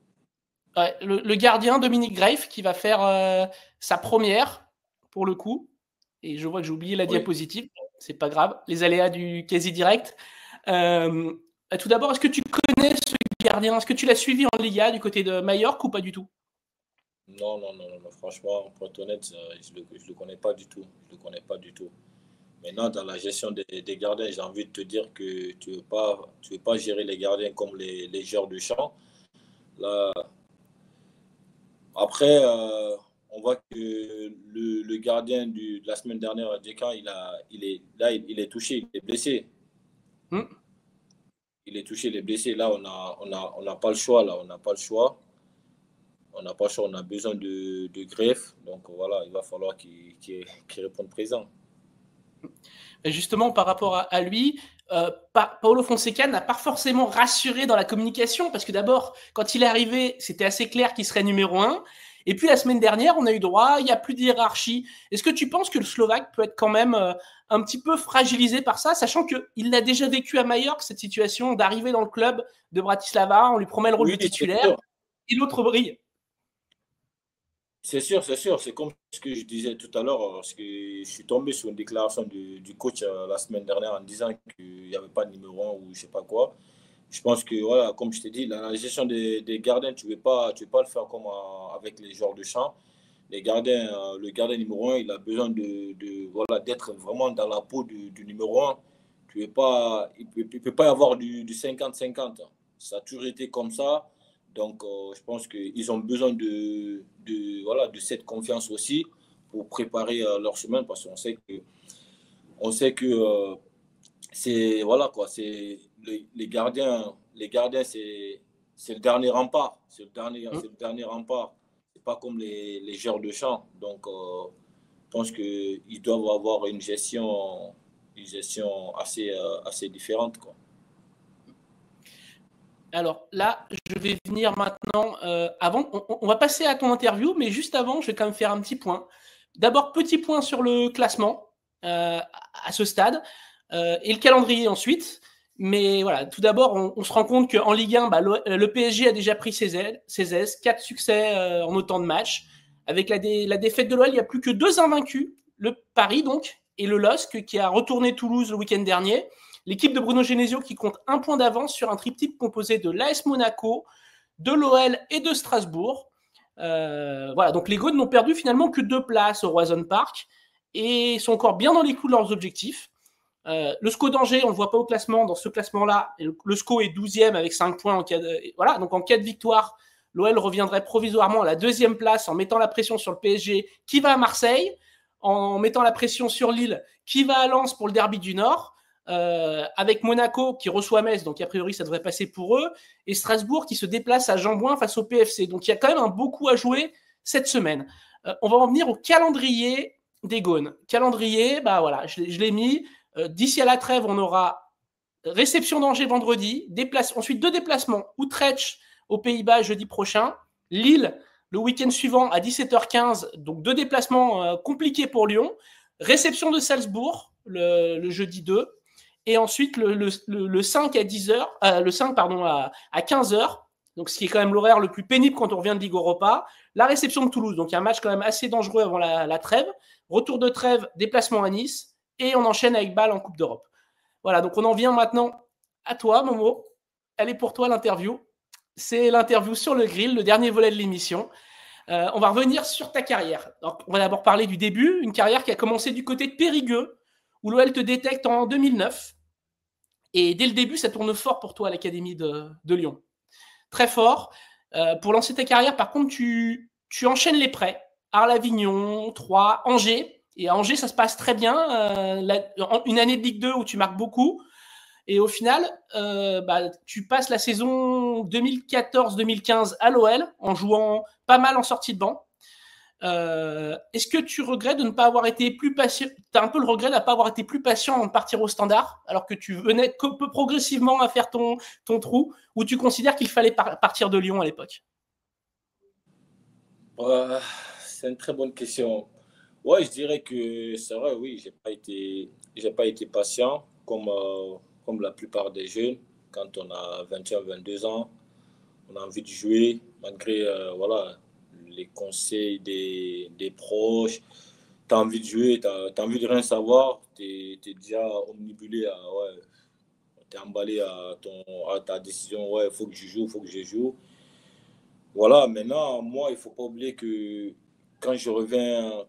Ouais, le gardien Dominique Greif qui va faire sa première pour le coup. Et je vois que j'ai oublié la Oui. diapositive. C'est pas grave. Les aléas du quasi direct. Euh, Tout d'abord, est-ce que tu connais ce gardien? Est-ce que tu l'as suivi en Liga du côté de Majorque ou pas du tout? Non, non, non, non, non, franchement, pour être honnête, je le connais pas du tout. Je le connais pas du tout. Maintenant, dans la gestion des gardiens, j'ai envie de te dire que tu veux pas gérer les gardiens comme les joueurs de champ. Là, après, on voit que le gardien de la semaine dernière, Djekan, il est touché, il est blessé. Hmm. Il est touché, il est blessé. Là, on n'a pas le choix. Là, on n'a pas le choix. On n'a pas le choix. On a besoin de greffe. Donc voilà, il va falloir qu'il réponde présent. Justement, par rapport à lui, Paulo Fonseca n'a pas forcément rassuré dans la communication, parce que d'abord, quand il est arrivé, c'était assez clair qu'il serait numéro 1. Et puis la semaine dernière, on a eu droit, il n'y a plus de hiérarchie. Est-ce que tu penses que le Slovaque peut être quand même un petit peu fragilisé par ça, sachant qu'il l'a déjà vécu à Majorque, cette situation d'arriver dans le club de Bratislava, on lui promet le rôle Oui, de c'est titulaire, sûr. et l'autre brille. C'est sûr, c'est sûr. C'est comme ce que je disais tout à l'heure, parce que je suis tombé sur une déclaration du coach la semaine dernière en disant qu'il n'y avait pas de numéro 1 ou je sais pas quoi. Je pense que, voilà, comme je t'ai dit, la gestion des gardiens, tu veux pas le faire comme avec les joueurs de champ. Les gardiens, le gardien numéro 1, il a besoin voilà, d'être vraiment dans la peau du numéro 1. Il ne peut pas y avoir du 50-50. Ça a toujours été comme ça. Donc, je pense qu'ils ont besoin voilà, de cette confiance aussi pour préparer leur chemin parce qu'on sait que c'est voilà quoi, c'est les gardiens c'est le dernier rempart, c'est le dernier rempart. C'est pas comme les joueurs de champ. Donc je pense que ils doivent avoir une gestion assez différente quoi. Alors là, je vais venir maintenant. Avant, on va passer à ton interview, mais juste avant, je vais quand même faire un petit point. D'abord, petit point sur le classement à ce stade et le calendrier ensuite. Mais voilà, tout d'abord, on se rend compte qu'en Ligue 1, le PSG a déjà pris ses aises, 4 succès en autant de matchs. Avec la défaite de l'OL, il n'y a plus que 2 invaincus. Le Paris, donc, et le LOSC, qui a retourné Toulouse le week-end dernier. L'équipe de Bruno Genesio qui compte 1 point d'avance sur un triptyque composé de l'AS Monaco, de l'OL et de Strasbourg. Voilà, donc les Gaunes n'ont perdu finalement que 2 places au Roison Park et sont encore bien dans les clous de leurs objectifs. Le SCO d'Angers, on ne le voit pas au classement, dans ce classement-là. Le SCO est 12e avec 5 points. Voilà, donc en cas de victoire, l'OL reviendrait provisoirement à la 2e place en mettant la pression sur le PSG qui va à Marseille, en mettant la pression sur Lille qui va à Lens pour le derby du Nord. Avec Monaco qui reçoit Metz, donc a priori ça devrait passer pour eux, et Strasbourg qui se déplace à Jean-Bouin face au PFC. Donc il y a quand même un beaucoup à jouer cette semaine. On va en venir au calendrier des Gaunes. Calendrier, bah voilà, je l'ai mis. D'ici à la trêve, on aura réception d'Angers vendredi, ensuite 2 déplacements, Utrecht aux Pays-Bas jeudi prochain, Lille le week-end suivant à 17h15, donc 2 déplacements compliqués pour Lyon, réception de Salzbourg le jeudi 2, et ensuite le 5 à 10h, le 5 pardon à 15h, donc ce qui est quand même l'horaire le plus pénible quand on revient de Ligue Europa, la réception de Toulouse, donc il y a un match quand même assez dangereux avant la trêve, retour de trêve, déplacement à Nice, et on enchaîne avec Bâle en Coupe d'Europe. Voilà, donc on en vient maintenant à toi, Momo. Elle est pour toi l'interview. C'est l'interview sur le grill, le dernier volet de l'émission. On va revenir sur ta carrière. Donc, on va d'abord parler du début, une carrière qui a commencé du côté de Périgueux, où l'OL te détecte en 2009. Et dès le début, ça tourne fort pour toi à l'Académie de Lyon. Très fort. Pour lancer ta carrière, par contre, tu enchaînes les prêts. Arles-Avignon, Troyes, Angers. Et à Angers, ça se passe très bien. Une année de Ligue 2 où tu marques beaucoup. Et au final, tu passes la saison 2014-2015 à l'OL en jouant pas mal en sortie de banc. Est-ce que tu regrettes de ne pas avoir été plus patient? Tu as un peu le regret de ne pas avoir été plus patient en partir au Standard, alors que tu venais progressivement à faire ton trou, ou tu considères qu'il fallait partir de Lyon à l'époque? C'est une très bonne question. Ouais, je dirais que c'est vrai, oui, j'ai pas été patient comme la plupart des jeunes. Quand on a 21, 22 ans, on a envie de jouer malgré voilà, les conseils des proches. Tu as envie de jouer, tu as envie de rien savoir. Tu es déjà omnibulé, ouais, tu es emballé à ta décision. Ouais, il faut que je joue, il faut que je joue. Voilà, maintenant, moi, il ne faut pas oublier que quand je reviens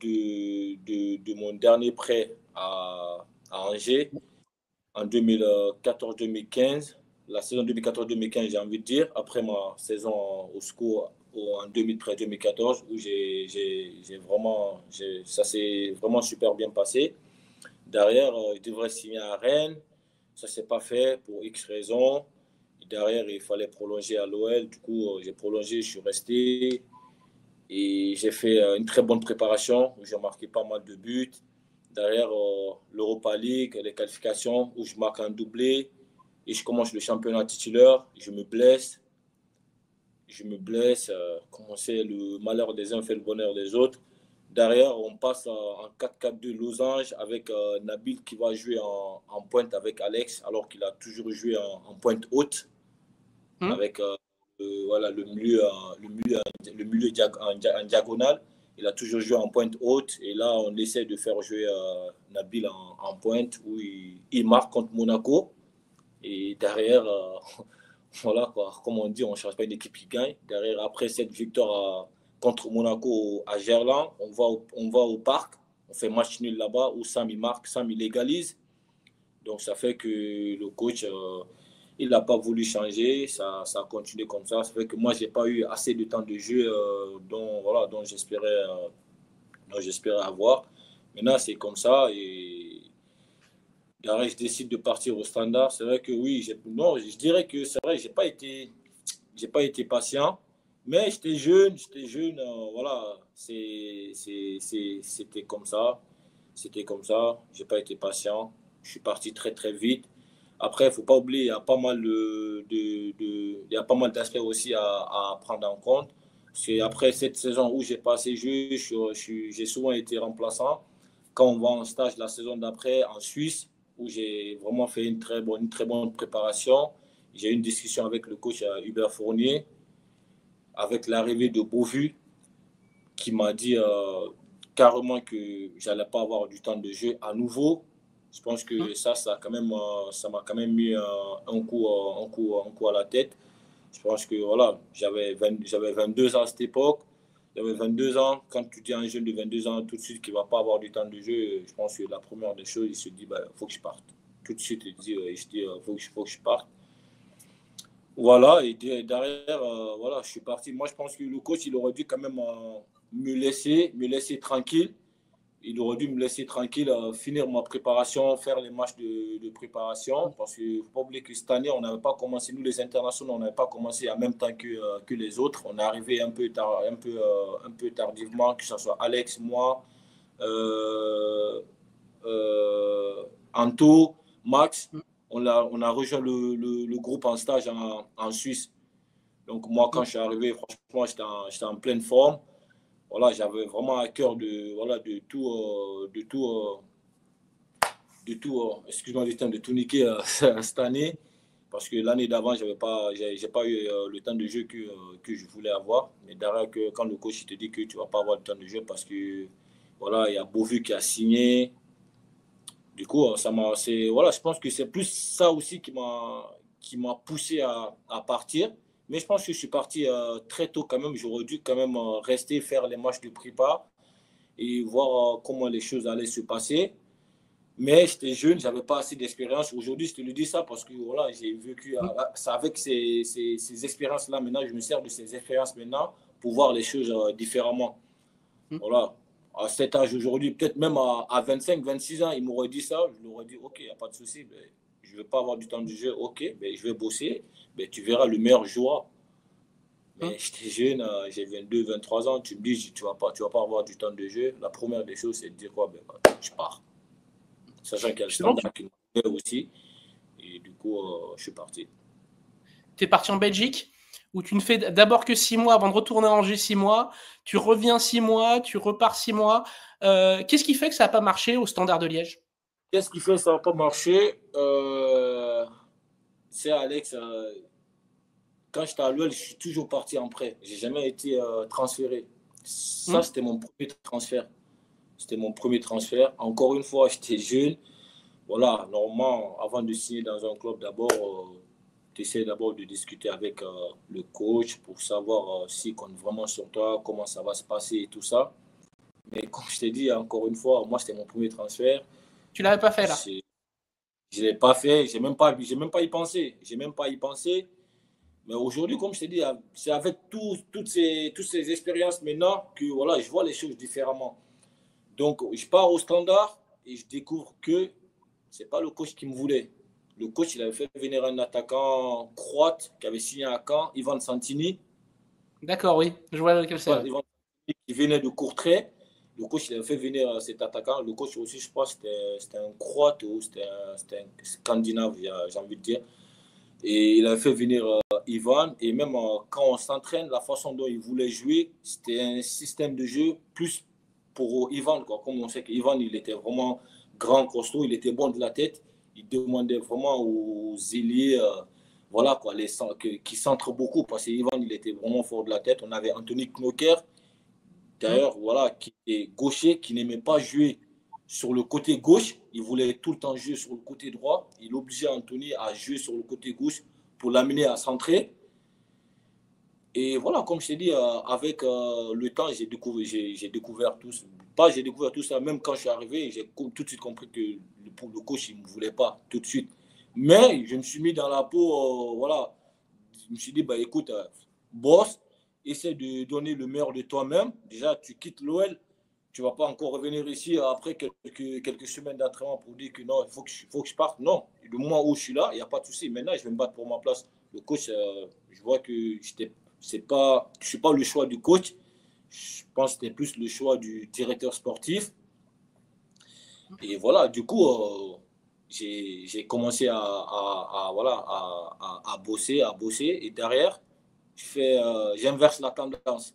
de mon dernier prêt à Angers, en 2014-2015, la saison 2014-2015, j'ai envie de dire, après ma saison au SCO en 2013-2014, où ça s'est vraiment super bien passé. Derrière, je devrais signer à Rennes. Ça ne s'est pas fait pour X raisons. Derrière, il fallait prolonger à l'OL. Du coup, j'ai prolongé, je suis resté. Et j'ai fait une très bonne préparation où j'ai marqué pas mal de buts. Derrière, l'Europa League, les qualifications où je marque un doublé. Et je commence le championnat titulaire. Je me blesse. Comme on sait, le malheur des uns fait le bonheur des autres. Derrière, on passe en 4-4-2 losange avec Nabil qui va jouer en pointe avec Alex, alors qu'il a toujours joué en pointe haute avec voilà, le milieu en diagonale. Il a toujours joué en pointe haute. Et là, on essaie de faire jouer Nabil en pointe où il marque contre Monaco. Et derrière, voilà, quoi, comme on dit, on ne cherche pas une équipe qui gagne. Derrière, après cette victoire contre Monaco à Gerland, on va au parc. On fait match nul là-bas où Sam il marque, Sam il légalise. Donc ça fait que le coach, il n'a pas voulu changer. Ça a continué comme ça. Ça fait que moi, je n'ai pas eu assez de temps de jeu voilà, dont j'espérais avoir. Maintenant, c'est comme ça. Et derrière, je décide de partir au Standard. C'est vrai que oui, non, je dirais que c'est vrai, j'ai pas été patient, mais j'étais jeune, voilà, c'était comme ça, c'était comme ça. J'ai pas été patient. Je suis parti très très vite. Après, il faut pas oublier, il y a pas mal il y a pas mal d'aspects aussi à prendre en compte. Parce qu'après cette saison où j'ai passé jeu, j'ai souvent été remplaçant. Quand on va en stage la saison d'après en Suisse, où j'ai vraiment fait une très bonne préparation, j'ai eu une discussion avec le coach Hubert Fournier, avec l'arrivée de Beauvu, qui m'a dit carrément que j'allais pas avoir du temps de jeu à nouveau. Je pense que ça m'a quand même mis un coup à la tête. Je pense que voilà, j'avais 22 ans à cette époque. J'avais 22 ans. Quand tu dis à un jeune de 22 ans tout de suite qu'il ne va pas avoir du temps de jeu, je pense que la première des choses, il se dit, bah, faut que je parte. Tout de suite, il se dit, faut que je parte. Voilà, et derrière, voilà, je suis parti. Moi, je pense que le coach, il aurait dû quand même me laisser tranquille. Il aurait dû me laisser tranquille, finir ma préparation, faire les matchs de préparation. Parce qu'il ne faut pas oublier que cette année, on n'avait pas commencé, nous les internationaux, on n'avait pas commencé en même temps que les autres. On est arrivé un peu tardivement, que ce soit Alex, moi, euh, Anto, Max. On a rejoint le groupe en stage en Suisse. Donc moi, quand je suis arrivé, franchement, j'étais en pleine forme. Voilà, j'avais vraiment à cœur voilà, de tout, excuse-moi du temps, de tout niquer cette année. Parce que l'année d'avant, j'ai pas eu le temps de jeu que je voulais avoir. Mais derrière, quand le coach il te dit que tu vas pas avoir le temps de jeu parce que voilà, il y a Beauvu qui a signé. Du coup, voilà, je pense que c'est plus ça aussi qui m'a poussé à partir. Mais je pense que je suis parti très tôt quand même. J'aurais dû quand même rester, faire les matchs de prépa et voir comment les choses allaient se passer. Mais j'étais jeune, j'avais pas assez d'expérience. Aujourd'hui, je te le dis ça parce que voilà, j'ai vécu ça avec ces expériences-là. Maintenant, je me sers de ces expériences maintenant pour voir les choses différemment. Voilà. À cet âge aujourd'hui, peut-être même à 25, 26 ans, il m'aurait dit ça. Je lui aurais dit, OK, il n'y a pas de souci. Ben, je ne veux pas avoir du temps de jeu. OK, ben, je vais bosser. Ben, tu verras, le meilleur jouera. Mais j'étais jeune, j'ai 22, 23 ans. Tu me dis, tu vas pas avoir du temps de jeu. La première des choses, c'est de dire quoi? Ben, je pars. Sachant qu'il y a le Justement, standard qui me aussi. Et du coup, je suis parti. tu es parti en Belgique, où tu ne fais d'abord que 6 mois avant de retourner à Angers 6 mois, tu reviens 6 mois, tu repars 6 mois. Qu'est-ce qui fait que ça n'a pas marché au Standard de Liège? Qu'est-ce qui fait que ça n'a pas marché? C'est Alex, quand j'étais à l'OL, je suis toujours parti en prêt. J'ai jamais été transféré. Ça, c'était mon premier transfert. C'était mon premier transfert. Encore une fois, j'étais jeune. Voilà, normalement, avant de signer dans un club, d'abord, tu essaies d'abord de discuter avec le coach pour savoir s'il compte vraiment sur toi, comment ça va se passer et tout ça. Mais comme je t'ai dit, encore une fois, moi, c'était mon premier transfert. Tu l'avais pas fait là. Je ne l'ai pas fait, j'ai même pas y pensé. J'ai même pas y pensé. Mais aujourd'hui, comme je t'ai dit, c'est avec toutes ces expériences maintenant que voilà, je vois les choses différemment. Donc, je pars au Standard et je découvre que ce n'est pas le coach qui me voulait. Le coach, il avait fait venir un attaquant croate qui avait signé à Caen, Ivan Santini. D'accord, oui, je vois lequel c'est. Ouais. Ivan Santini qui venait de Courtrai. Le coach, il avait fait venir cet attaquant. Le coach aussi, je pense, c'était un croate ou c'était un scandinave, j'ai envie de dire. Et il a fait venir Ivan. Et même quand on s'entraîne, la façon dont il voulait jouer, c'était un système de jeu plus pour Ivan, quoi. Comme on sait qu'Ivan, il était vraiment grand, costaud, il était bon de la tête. Il demandait vraiment aux ailiers, voilà, quoi, qui centrent beaucoup, parce qu'Ivan, il était vraiment fort de la tête. On avait Anthony Knocker, d'ailleurs, voilà, qui est gaucher, qui n'aimait pas jouer sur le côté gauche. Il voulait tout le temps jouer sur le côté droit. Il obligeait Anthony à jouer sur le côté gauche pour l'amener à centrer. Et voilà, comme je t'ai dit, avec le temps, j'ai découvert tout ça. Pas j'ai découvert tout ça, même quand je suis arrivé, j'ai tout de suite compris que le coach, il ne me voulait pas tout de suite. Mais je me suis mis dans la peau, voilà. Je me suis dit, bah, écoute, boss, essaie de donner le meilleur de toi-même. Déjà, tu quittes l'OL, tu ne vas pas encore revenir ici après quelques semaines d'entraînement pour dire que non, faut que je parte. Non, le moment où je suis là, il n'y a pas de souci. Maintenant, je vais me battre pour ma place. Le coach, je vois que je ne suis pas le choix du coach. Je pense que c'était plus le choix du directeur sportif. Et voilà, du coup, j'ai commencé voilà, à bosser. Et derrière, j'inverse la tendance.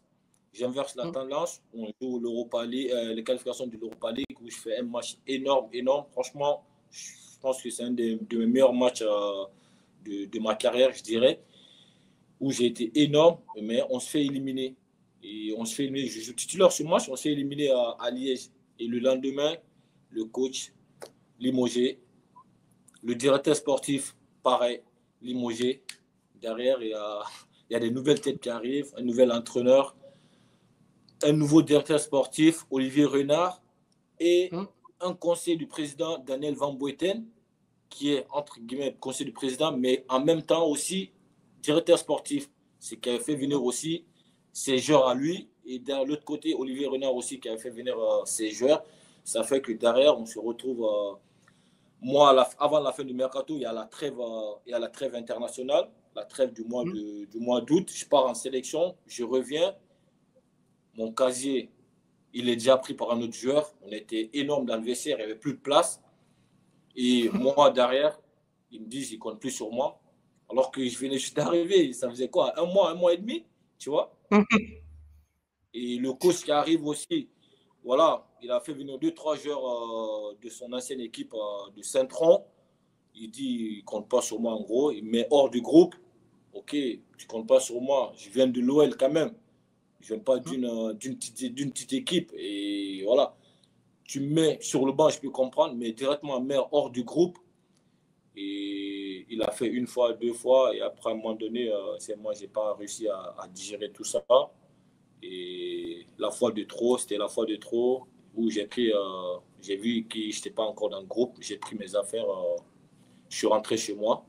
J'inverse la tendance. On joue l'Europa League, les qualifications de l'Europa League où je fais un match énorme, énorme. Franchement, je pense que c'est un de mes meilleurs matchs de ma carrière, je dirais, où j'ai été énorme, mais on se fait éliminer. Et on se fait éliminer. Je joue titulaire ce match, on se fait éliminer à Liège. Et le lendemain, le coach limogé, le directeur sportif, pareil, limogé. Derrière, il y a des nouvelles têtes qui arrivent, un nouvel entraîneur, un nouveau directeur sportif, Olivier Renard, et un conseil du président, Daniel Van Boeten, qui est, entre guillemets, conseil du président, mais en même temps aussi directeur sportif. C'est qui avait fait venir aussi ses joueurs à lui. Et de l'autre côté, Olivier Renard aussi, qui avait fait venir ses joueurs. Ça fait que derrière, on se retrouve... moi, avant la fin du mercato, il y a la trêve internationale, la trêve du mois d'août. Je pars en sélection, je reviens. Mon casier, il est déjà pris par un autre joueur. On était énorme dans le vestiaire, il n'y avait plus de place. Et moi, derrière, ils me disent qu'ils ne comptent plus sur moi. Alors que je venais juste d'arriver, ça faisait quoi? Un mois et demi, tu vois? Et le coach qui arrive aussi, voilà, il a fait venir 2-3 joueurs de son ancienne équipe de Saint-Tron. Il dit, il ne compte pas sur moi en gros, il met hors du groupe. Ok, tu ne comptes pas sur moi, je viens de l'OL quand même. Je ne viens pas d'une petite équipe. Et voilà, tu me mets sur le banc, je peux comprendre, mais directement me mettre hors du groupe. Et il a fait une fois, deux fois, et après, à un moment donné, moi, je n'ai pas réussi à digérer tout ça. Et la fois de trop, c'était la fois de trop où j'ai vu que je n'étais pas encore dans le groupe, j'ai pris mes affaires, je suis rentré chez moi.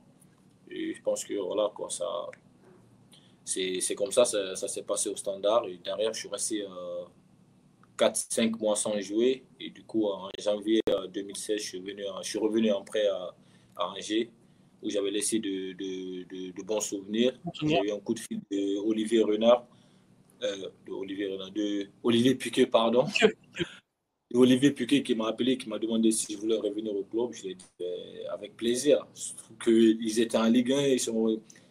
Et je pense que voilà, quoi, c'est comme ça s'est passé au Standard. Et derrière, je suis resté 4-5 mois sans jouer. Et du coup, en janvier 2016, je suis revenu en prêt à Angers où j'avais laissé de bons souvenirs. J'ai eu un coup de fil d'Olivier Renard, de Olivier Piquet, pardon. Olivier Piquet qui m'a appelé, qui m'a demandé si je voulais revenir au club. Je lui ai dit avec plaisir. Surtout qu'ils étaient en Ligue 1,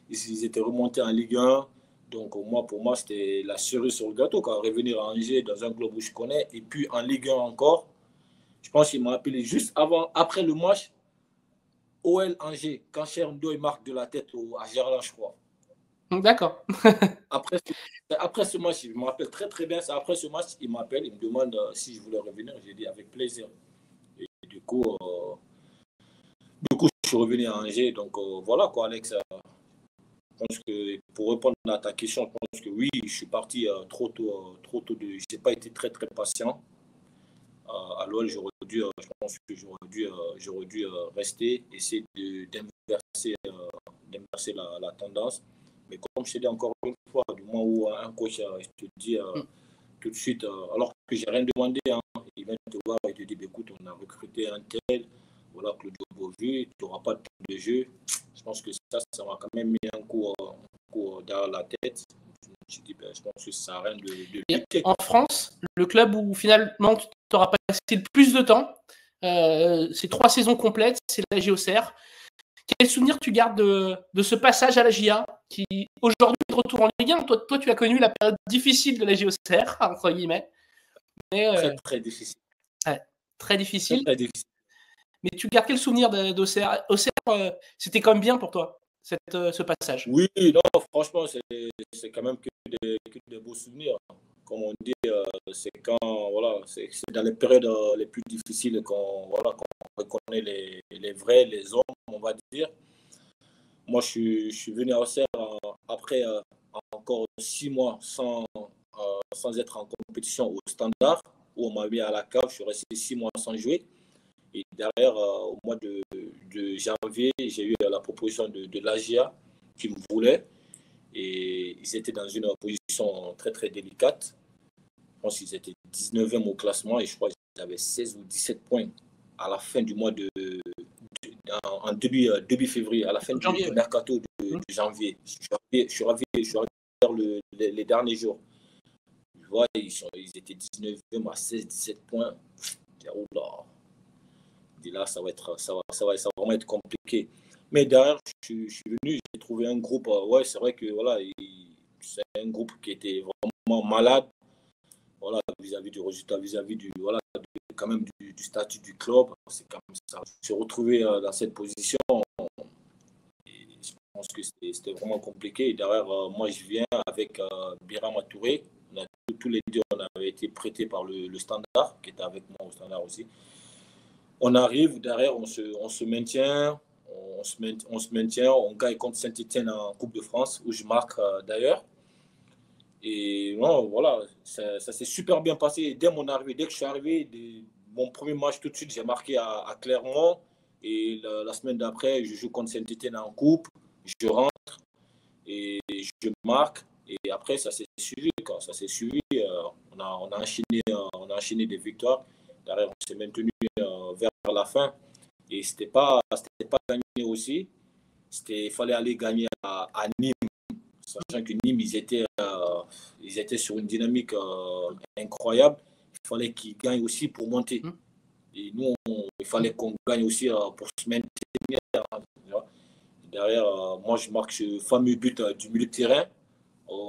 ils étaient remontés en Ligue 1. Donc pour moi, c'était la cerise sur le gâteau. Quand revenir à Angers, dans un club où je connais, et puis en Ligue 1 encore, je pense qu'il m'a appelé juste après le match, OL Angers, quand Cherndo marque de la tête à Gerland, je crois. D'accord. Après ce match, je me rappelle très très bien, après ce match, il m'appelle, il me demande si je voulais revenir. J'ai dit avec plaisir. Et du coup, je suis revenu à Angers. Donc voilà quoi, Alex. Je pense que pour répondre à ta question, je pense que oui, je suis parti trop tôt. Je n'ai pas été très très patient. À l'OL, je pense que j'aurais dû rester, essayer d'inverser la tendance. Mais comme je t'ai dit encore une fois, du moment où un coach te dit tout de suite, alors que j'ai rien demandé, hein, il vient te voir et te dit, écoute, on a recruté un tel, voilà, Claudio Beauvue, tu n'auras pas de temps de jeu. Je pense que ça m'a quand même mis un coup derrière la tête. Je dis, je pense que ça sert à rien de lutter. En France, le club où finalement tu n'auras pas passé le plus de temps, c'est 3 saisons complètes, c'est la Auxerre. Quel souvenir tu gardes de ce passage à la GIA qui aujourd'hui est de retour en Ligue 1? Toi, tu as connu la période difficile de la Auxerre, entre guillemets. Mais, très, très difficile. Ouais, très difficile. Très difficile. Mais tu gardes quel souvenir d'Auxerre? Auxerre, c'était quand même bien pour toi, ce passage? Oui, non, franchement, c'est quand même que des beaux souvenirs. Comme on dit, c'est dans les périodes les plus difficiles qu'on reconnaît les vrais, les hommes, on va dire. Moi, je suis venu à Auxerre après encore 6 mois sans être en compétition au Standard, où on m'a mis à la cave. Je suis resté 6 mois sans jouer. Et derrière, au mois de janvier, j'ai eu la proposition de l'AGIA qui me voulait. Et ils étaient dans une position très, très délicate. Je pense qu'ils étaient 19e au classement et je crois qu'ils avaient 16 ou 17 points à la fin du mois en début février, à la fin du mercato de janvier. Je suis ravi les derniers jours. Tu vois, ils étaient 19e à 16-17 points. Et là, ça va vraiment être compliqué. Mais derrière, je suis venu, j'ai trouvé un groupe. Ouais, c'est vrai que voilà, c'est un groupe qui était vraiment malade. Voilà, vis-à-vis du résultat, quand même du statut du club. C'est comme ça. Se retrouver dans cette position, et je pense que c'était vraiment compliqué. Et derrière, moi, je viens avec Birama Touré. Tous les deux, on avait été prêtés par le Standard, qui était avec moi au Standard aussi. On arrive, derrière, on se maintient. On se maintient, on gagne contre Saint-Etienne en Coupe de France, où je marque d'ailleurs. Et non, voilà, ça s'est super bien passé. Dès que je suis arrivé, mon premier match tout de suite, j'ai marqué à Clermont. Et la semaine d'après, je joue contre Saint-Etienne en Coupe. Je rentre et je marque. Et après, ça s'est suivi. Quand ça s'est suivi, on a enchaîné des victoires. Derrière, on s'est maintenu vers la fin. Et c'était pas gagné aussi. Il fallait aller gagner à Nîmes. Sachant que Nîmes, ils étaient sur une dynamique incroyable. Il fallait qu'ils gagnent aussi pour monter. Et nous, il fallait qu'on gagne aussi pour se maintenir. Derrière, moi, je marque ce fameux but du milieu de terrain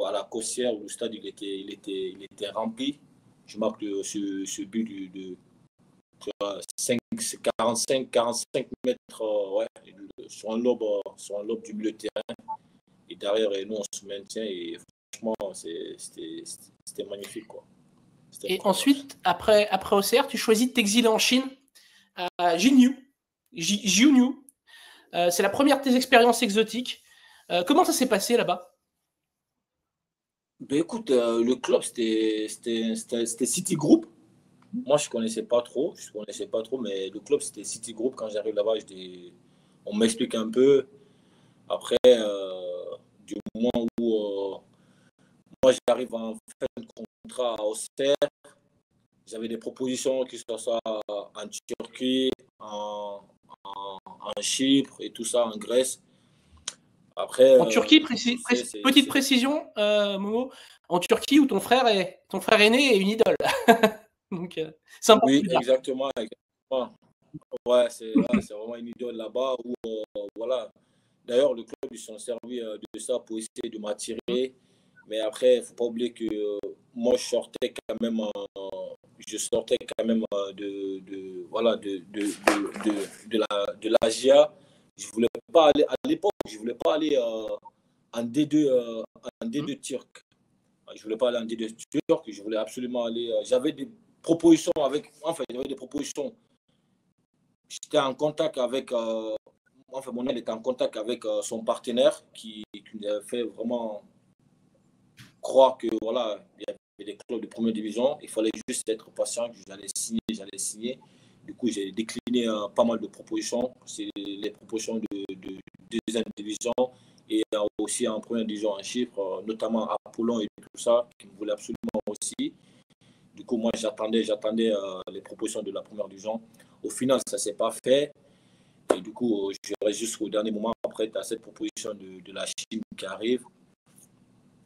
à la Cossière où le stade il était rempli. Je marque ce but de 45 mètres ouais, sur un lobe du milieu de terrain. Et derrière, nous, on se maintient. Et franchement, c'était magnifique. Quoi. Et ensuite, après Auxerre, tu choisis de t'exiler en Chine à Jiunyu. C'est la première de tes expériences exotiques. Comment ça s'est passé là-bas? Ben écoute, le club, c'était City Group. Moi, je ne connaissais pas trop, mais le club, c'était City Group. Quand j'arrive là-bas, on m'explique un peu. Après, du moment où moi, j'arrive en fin de contrat à Auxerre, J'avais des propositions, que ce soit en Turquie, en Chypre et tout ça, en Grèce. Après, En Turquie, petite c'est précision, Momo, en Turquie où ton frère aîné est une idole. Donc, c'est important oui, de le dire. exactement. Ouais, c'est vraiment une idole là-bas. Où, voilà. D'ailleurs, le club, ils sont servis de ça pour essayer de m'attirer. Mais après, il ne faut pas oublier que moi, je sortais quand même voilà, de la GIA. Je voulais pas aller, à l'époque, je voulais pas aller en D2, en D2 turc. Je voulais pas aller en D2 turc. Je voulais absolument aller. J'avais des propositions j'avais des propositions. J'étais en contact avec. Mon aile était en contact avec son partenaire qui nous avait fait vraiment croire que voilà, il y avait des clubs de première division. Il fallait juste être patient, que j'allais signer. Du coup, j'ai décliné pas mal de propositions. C'est les propositions de deuxième division et aussi en première division en Chypre, notamment Apollon et tout ça, qui me voulaient absolument aussi. Du coup, moi, j'attendais les propositions de la première division. Au final, ça ne s'est pas fait. Et du coup, je reste jusqu'au dernier moment. Après, tu as cette proposition de la Chine qui arrive.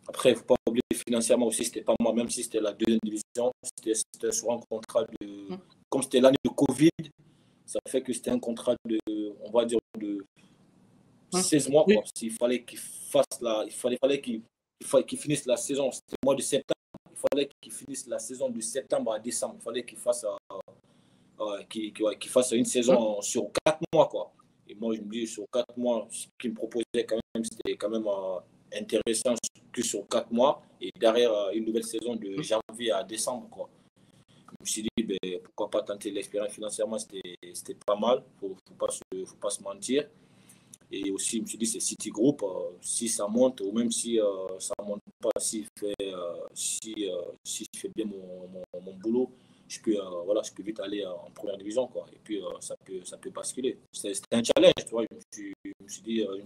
Après, il ne faut pas oublier financièrement aussi, c'était pas moi, même si c'était la deuxième division, c'était sur un contrat de. Comme c'était l'année de Covid, ça fait que c'était un contrat de, on va dire, de 16 mois. Oui. Quoi. S'il fallait qu'il fasse fallait qu'il finisse la saison, c'était le mois de septembre. Il fallait qu'il finisse la saison de septembre à décembre. Il fallait qu'il fasse, qu'il fasse une saison sur 4 mois. Quoi. Et moi, je me dis, sur 4 mois, ce qu'il me proposait quand même, c'était quand même intéressant que sur 4 mois. Et derrière, une nouvelle saison de janvier à décembre. Quoi. Je me suis dit, ben, pourquoi pas tenter l'expérience financièrement, c'était pas mal. Il ne faut pas se mentir. Et aussi, je me suis dit, c'est City Group, si ça monte, ou même si ça ne monte pas, si je fais bien mon boulot, je peux vite aller en première division. Quoi. Et puis, ça peut basculer. C'était un challenge, tu vois. Je me suis dit, je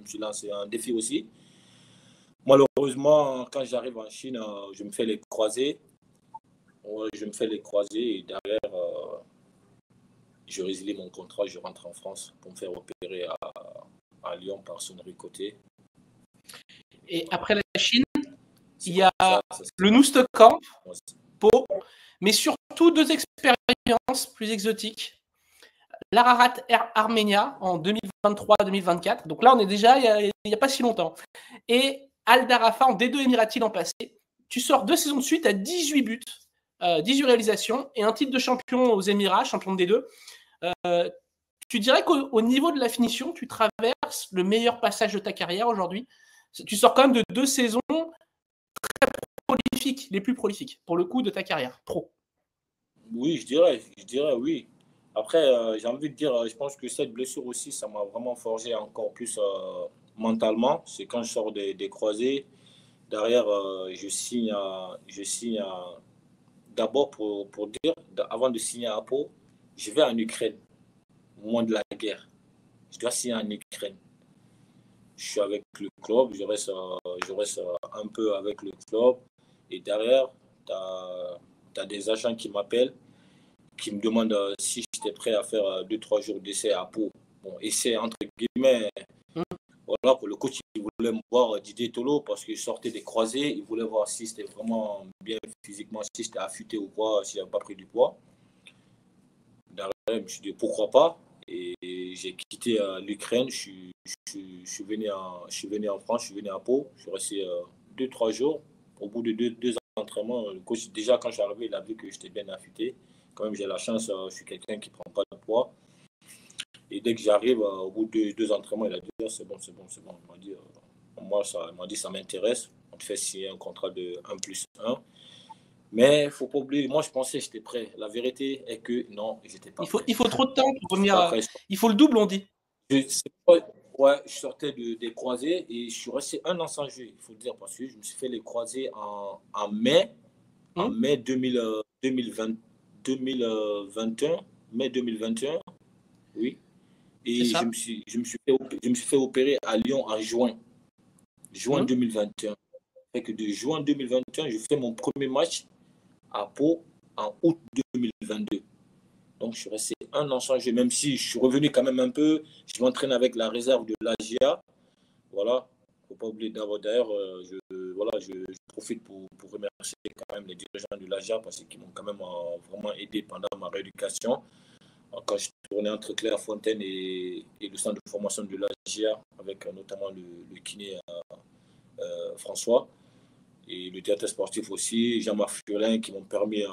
me suis lancé un défi aussi. Malheureusement, quand j'arrive en Chine, je me fais les croisés. Ouais, je me fais les croisés et derrière, je résilie mon contrat, je rentre en France pour me faire opérer à Lyon par Sonnery Côté. Et après la Chine, il y a le Noost Camp, Pau, mais surtout 2 expériences plus exotiques. L'Ararat Armenia en 2023-2024. Donc là, on est déjà il n'y a pas si longtemps. Et Al Darafa en D2 Émirati l'an passé. Tu sors 2 saisons de suite à 18 buts, 18 réalisations et un titre de champion aux Émirats, champion de D2. Tu dirais qu'au niveau de la finition, tu traverses le meilleur passage de ta carrière aujourd'hui. Tu sors quand même de 2 saisons très prolifiques, les plus prolifiques, pour le coup, de ta carrière pro. Oui, je dirais oui. Après, j'ai envie de dire, je pense que cette blessure aussi, ça m'a vraiment forgé encore plus mentalement. C'est quand je sors des croisés, derrière, je signe d'abord pour dire, avant de signer à Pau, je vais en Ukraine, au moment de la guerre. Je dois signer en Ukraine. Je suis avec le club, je reste un peu avec le club. Et derrière, tu as des agents qui m'appellent, qui me demandent si j'étais prêt à faire 2-3 jours d'essai à Pau. Bon, essai entre guillemets. Voilà, pour le coach, il voulait me voir Didier Tolo parce qu'il sortait des croisés. Il voulait voir si c'était vraiment bien physiquement, si j'étais affûté ou pas, si j'avais pas pris du poids. Derrière, je me suis dit pourquoi pas. Et j'ai quitté l'Ukraine. Je suis venu en France, je suis venu à Pau. Je suis resté 2-3 jours. Au bout de deux entraînements, le coach, déjà quand je suis arrivé, il a vu que j'étais bien affûté. Quand même, j'ai la chance, je suis quelqu'un qui ne prend pas de poids. Et dès que j'arrive, au bout de 2 entraînements, il a dit c'est bon. Il m'a dit ça m'intéresse. On te fait signer un contrat de 1+1. Mais il ne faut pas oublier, moi je pensais que j'étais prêt. La vérité est que non, j'étais pas prêt. Il faut trop de temps pour revenir. Il faut le double, on dit. Je sortais des croisés et je suis resté 1 an sans jouer, il faut le dire, parce que je me suis fait les croisés en mai 2021, mai 2021, oui. Et je me suis fait opérer à Lyon en juin 2021. Fait que de juin 2021, je fais mon premier match à Pau en août 2022. Donc, je suis resté un an sans jouer, même si je suis revenu quand même un peu. Je m'entraîne avec la réserve de l'AGA. Voilà. Il ne faut pas oublier d'ailleurs, je profite pour remercier quand même les dirigeants de l'AGA parce qu'ils m'ont quand même vraiment aidé pendant ma rééducation. Quand je tournais entre Clairefontaine et le centre de formation de l'AGA, avec notamment le kiné François et le théâtre sportif aussi, Jean-Marc Fiolin, qui m'ont permis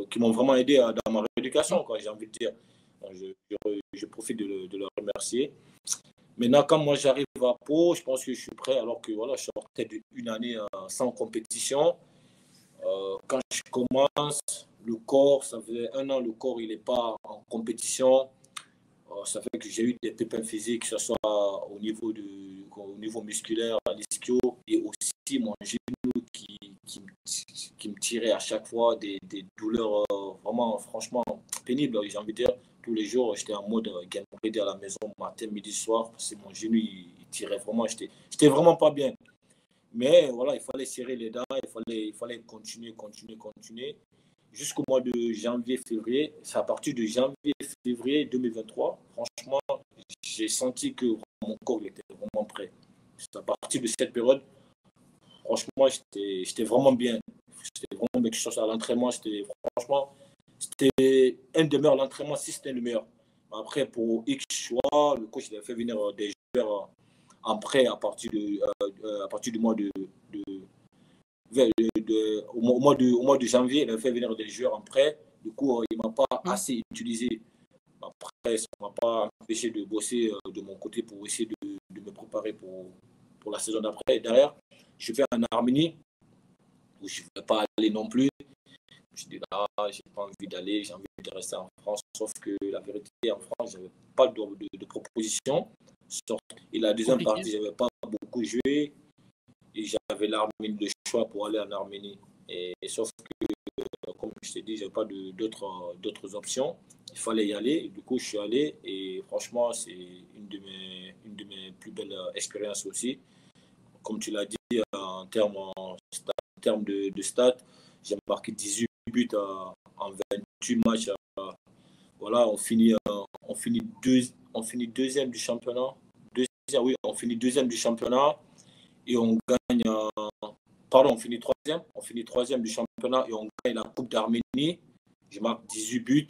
qui m'ont vraiment aidé dans ma rééducation, quoi, j'ai envie de dire. Donc, je profite de leur remercier. Maintenant, quand moi j'arrive à Pau, je pense que je suis prêt, alors que voilà, je sortais d'une année sans compétition. Quand je commence, le corps, ça faisait un an, le corps il n'est pas en compétition. Ça fait que j'ai eu des pépins physiques, que ce soit au niveau musculaire, à l'ischio, et aussi mon genou qui me tirait à chaque fois des douleurs vraiment, franchement, pénibles. J'ai envie de dire, tous les jours, j'étais en mode gameplay à la maison, matin, midi, soir, parce que mon genou, il tirait vraiment. J'étais vraiment pas bien. Mais voilà, il fallait serrer les dents, il fallait continuer. Jusqu'au mois de janvier-février. C'est à partir de janvier-février 2023, franchement, j'ai senti que mon corps était vraiment prêt. C'est à partir de cette période, franchement, j'étais vraiment bien. J'étais vraiment bien, que je à l'entraînement. Franchement, c'était un des meilleurs, l'entraînement, si c'était le meilleur. Après, pour X choix, le coach il a fait venir des joueurs en prêt à partir du mois au mois de janvier, il a fait venir des joueurs en prêt. Du coup, il ne m'a pas assez utilisé. Après, ça ne m'a pas empêché de bosser de mon côté pour essayer de me préparer pour la saison d'après. Et derrière, je vais en Arménie, où je ne voulais pas aller non plus. Je dis là, je n'ai pas envie d'aller, j'ai envie de rester en France. Sauf que la vérité, en France, je n'avais pas de proposition. Et la deuxième partie, je n'avais pas beaucoup joué. Et j'avais l'Arménie, le choix pour aller en Arménie. Et sauf que, comme je t'ai dit, je n'avais pas d'autres options. Il fallait y aller. Et du coup, je suis allé. Et franchement, c'est une de mes plus belles expériences aussi. Comme tu l'as dit, en termes de stats, j'ai marqué 18 buts en 28 matchs. Voilà, on finit deuxième du championnat. On finit deuxième du championnat. Et on gagne, on finit troisième. On finit troisième du championnat et on gagne la Coupe d'Arménie. Je marque 18 buts.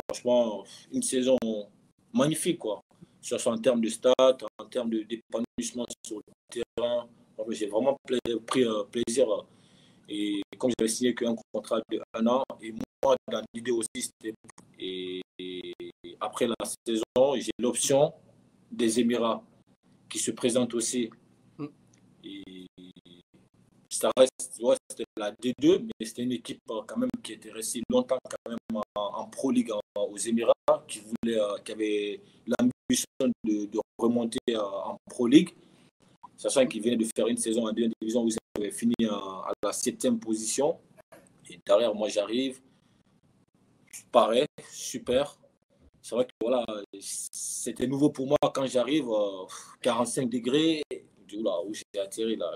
Franchement, une saison magnifique, quoi. Que ce soit en termes de stats, en termes d'épanouissement sur le terrain. J'ai vraiment pris plaisir. Et comme j'avais signé qu'un contrat de 1 an, et moi, dans l'idée aussi, c'était. Et après la saison, j'ai l'option des Émirats qui se présentent aussi. Et ça reste, c'était la D2, mais c'était une équipe quand même qui était restée longtemps quand même en Pro League aux Émirats, qui avait l'ambition de remonter en Pro League, sachant qu'ils venaient de faire une saison en deuxième division où ils avaient fini à la 7e position. Et derrière, moi, j'arrive, pareil, super. C'est vrai que voilà, c'était nouveau pour moi quand j'arrive, 45 degrés, où j'ai atterri là.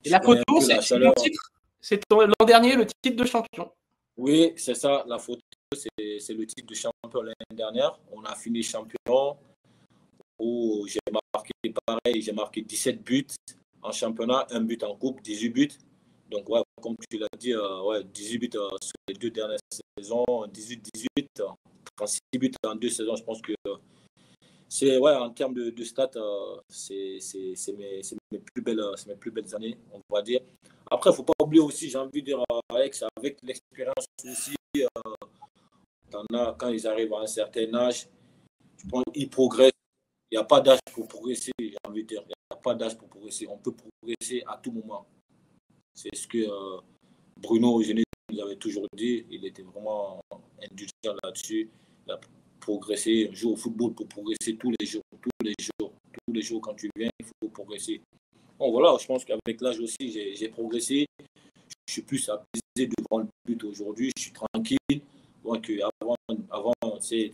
Et la photo, c'est le titre. C'est l'an dernier, le titre de champion. Oui, c'est ça. La photo, c'est le titre de champion l'année dernière. On a fini champion où j'ai marqué 17 buts en championnat, 1 but en coupe, 18 buts. Donc, ouais, comme tu l'as dit, 18 buts sur les 2 dernières saisons, 18, 36 buts en 2 saisons. Je pense que c'est, en termes de stats, c'est mes plus belles années, on va dire. Après, il ne faut pas oublier aussi, j'ai envie de dire, Alex, avec l'expérience aussi, quand ils arrivent à un certain âge, je pense qu'ils progressent. Il n'y a pas d'âge pour progresser, j'ai envie de dire. Il n'y a pas d'âge pour progresser. On peut progresser à tout moment. C'est ce que Bruno Eugénie nous avait toujours dit. Il était vraiment indulgent là-dessus. Il a progressé. On joue au football pour progresser tous les jours. Tous les jours, quand tu viens, il faut progresser. Bon, voilà, je pense qu'avec l'âge aussi, j'ai progressé. Je suis plus apaisé devant le but aujourd'hui. Je suis tranquille. Donc, avant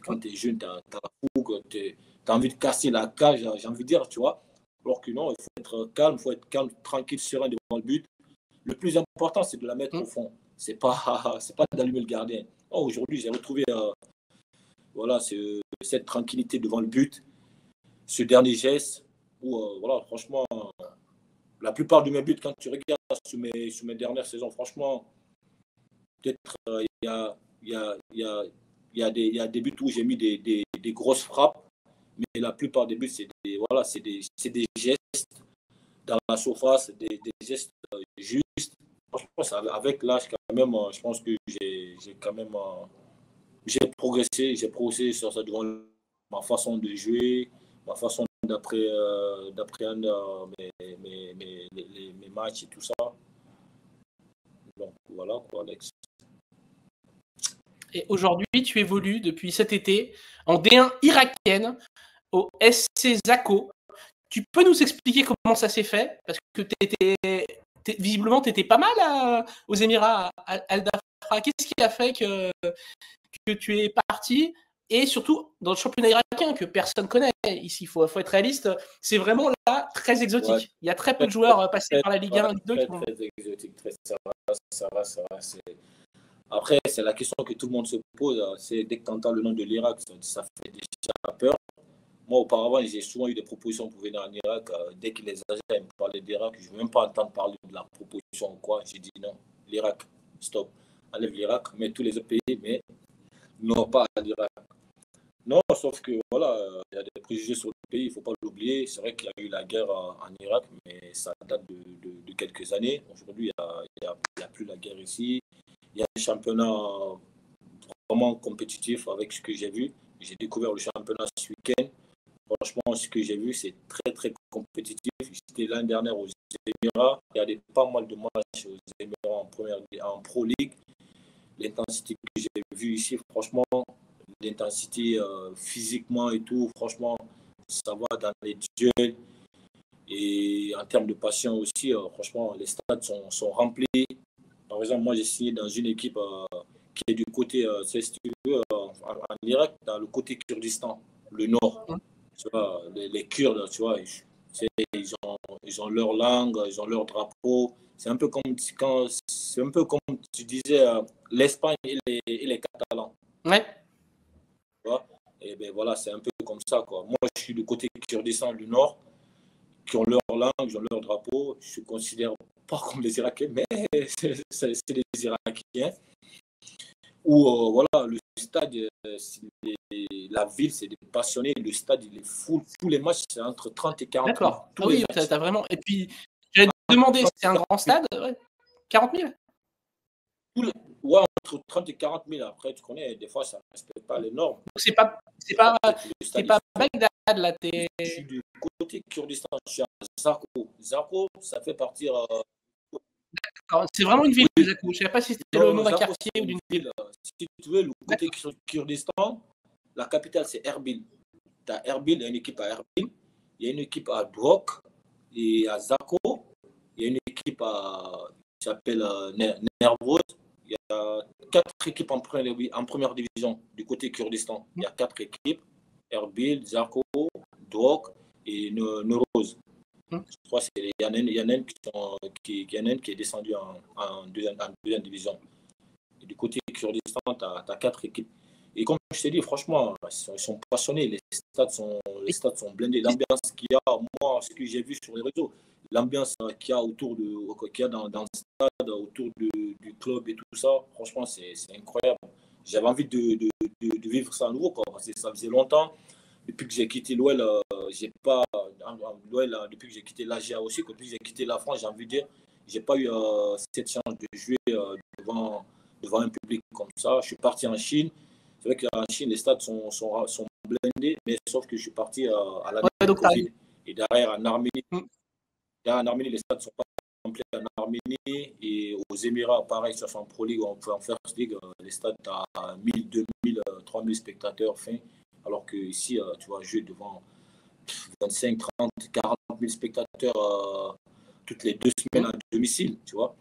quand tu es jeune, tu as la fougue, tu as envie de casser la cage, j'ai envie de dire, tu vois. Alors que non, il faut être calme, tranquille, serein devant le but. Le plus important, c'est de la mettre au fond. C'est pas d'allumer le gardien. Aujourd'hui, j'ai retrouvé voilà, cette tranquillité devant le but, ce dernier geste où, voilà, franchement, la plupart de mes buts, quand tu regardes sur mes dernières saisons, franchement, peut-être il y a des buts où j'ai mis des grosses frappes, mais la plupart des buts, c'est des gestes dans la surface, des gestes justes. Franchement, avec l'âge, quand même, je pense que j'ai progressé sur ça devant ma façon de jouer, ma façon d'appréhender mes matchs et tout ça. Donc voilà quoi, Alex. Et aujourd'hui, tu évolues depuis cet été en D1 irakienne au SC Zako. Tu peux nous expliquer comment ça s'est fait? Parce que visiblement, tu étais pas mal aux Émirats, à Al Dhafra. Qu'est-ce qui a fait que tu es parti? Et surtout, dans le championnat irakien, que personne ne connaît ici, il faut être réaliste, c'est vraiment là très exotique. Ouais. Il y a très peu de joueurs passés par la Ligue 1, Ligue 2. Très exotique, ça va. Après, c'est la question que tout le monde se pose. C'est dès que tu entends le nom de l'Irak, ça fait déjà peur. Moi, auparavant, j'ai souvent eu des propositions pour venir en Irak. Dès que les agents me parlaient d'Irak, je ne veux même pas entendre parler de la proposition ou quoi. J'ai dit non, l'Irak, stop. Enlève l'Irak, mets tous les autres pays, mais non pas à l'Irak. Non, sauf que voilà, il y a des préjugés sur le pays, il ne faut pas l'oublier. C'est vrai qu'il y a eu la guerre en Irak, mais ça date de quelques années. Aujourd'hui, il n'y a plus la guerre ici. Il y a un championnat vraiment compétitif avec ce que j'ai vu. J'ai découvert le championnat ce week-end. Franchement, ce que j'ai vu, c'est très, très compétitif. J'étais l'année dernière aux Émirats. Il y avait pas mal de matchs aux Émirats en Pro League. L'intensité que j'ai vue ici, franchement, l'intensité physiquement et tout, franchement, ça va dans les duels. Et en termes de passion aussi, franchement, les stades sont remplis. Par exemple, moi, j'ai signé dans une équipe qui est du côté, si tu veux, en Irak, dans le côté Kurdistan, le nord. Tu vois, les Kurdes, tu vois, ils ont leur langue, ils ont leur drapeau. C'est un peu comme tu disais, l'Espagne et les Catalans. Ouais. Tu vois? Et ben voilà, c'est un peu comme ça, quoi. Moi, je suis du côté Kurdistan du nord, qui ont leur langue, ils ont leur drapeau. Je ne considère pas comme les Irakiens, mais c'est des Irakiens. Où voilà, le stade, la ville, c'est des passionnés. Le stade, il est full. Tous les matchs, c'est entre 30 et 40 000. D'accord. Ah oui, tu as vraiment. Et puis, j'allais te demander, c'est un grand stade, ouais. 40 000? Ouais, entre 30 et 40 000. Après, tu connais, des fois, ça ne respecte pas les normes. C'est pas Bagdad, là. Je suis du côté Kurdistan, je suis à Zako. Zako, ça fait partir. C'est vraiment une ville, Zako. Je ne savais pas si c'était le nom d'un quartier ou d'une ville. Si tu veux, le côté Kurdistan, la capitale, c'est Erbil. Tu as Erbil, il y a une équipe à Erbil. Il y a une équipe à Duhok et à Zako. Il y a une équipe qui s'appelle Nervoz. Il y a 4 équipes en première division du côté Kurdistan. Il y a 4 équipes. Erbil, Zako, Duhok et Neuroz. Je crois qu'il y en a une qui est descendu en deuxième division. Et du côté Kurdistan, tu as 4 équipes. Et comme je t'ai dit, franchement, ils sont passionnés. Les stades sont blindés. L'ambiance qu'il y a, moi, ce que j'ai vu sur les réseaux, l'ambiance qu'il y a dans le stade, autour du club et tout ça, franchement, c'est incroyable. J'avais envie de vivre ça à nouveau, quoi, parce que ça faisait longtemps. Depuis que j'ai quitté l'OL, depuis que j'ai quitté l'AGA aussi, depuis que j'ai quitté la France, j'ai envie de dire, j'ai pas eu cette chance de jouer devant un public comme ça. Je suis parti en Chine. C'est vrai qu'en Chine, les stades sont blindés, mais sauf que je suis parti à l'année de Covid. Et derrière, en Arménie, les stades sont pas complets en Arménie. Et aux Émirats, pareil, ça fait en Pro League, on peut en First League, les stades à 1000, 2000, 3000 spectateurs fin. Alors qu'ici, tu vas jouer devant 25, 30, 40 000 spectateurs toutes les 2 semaines à domicile, tu vois.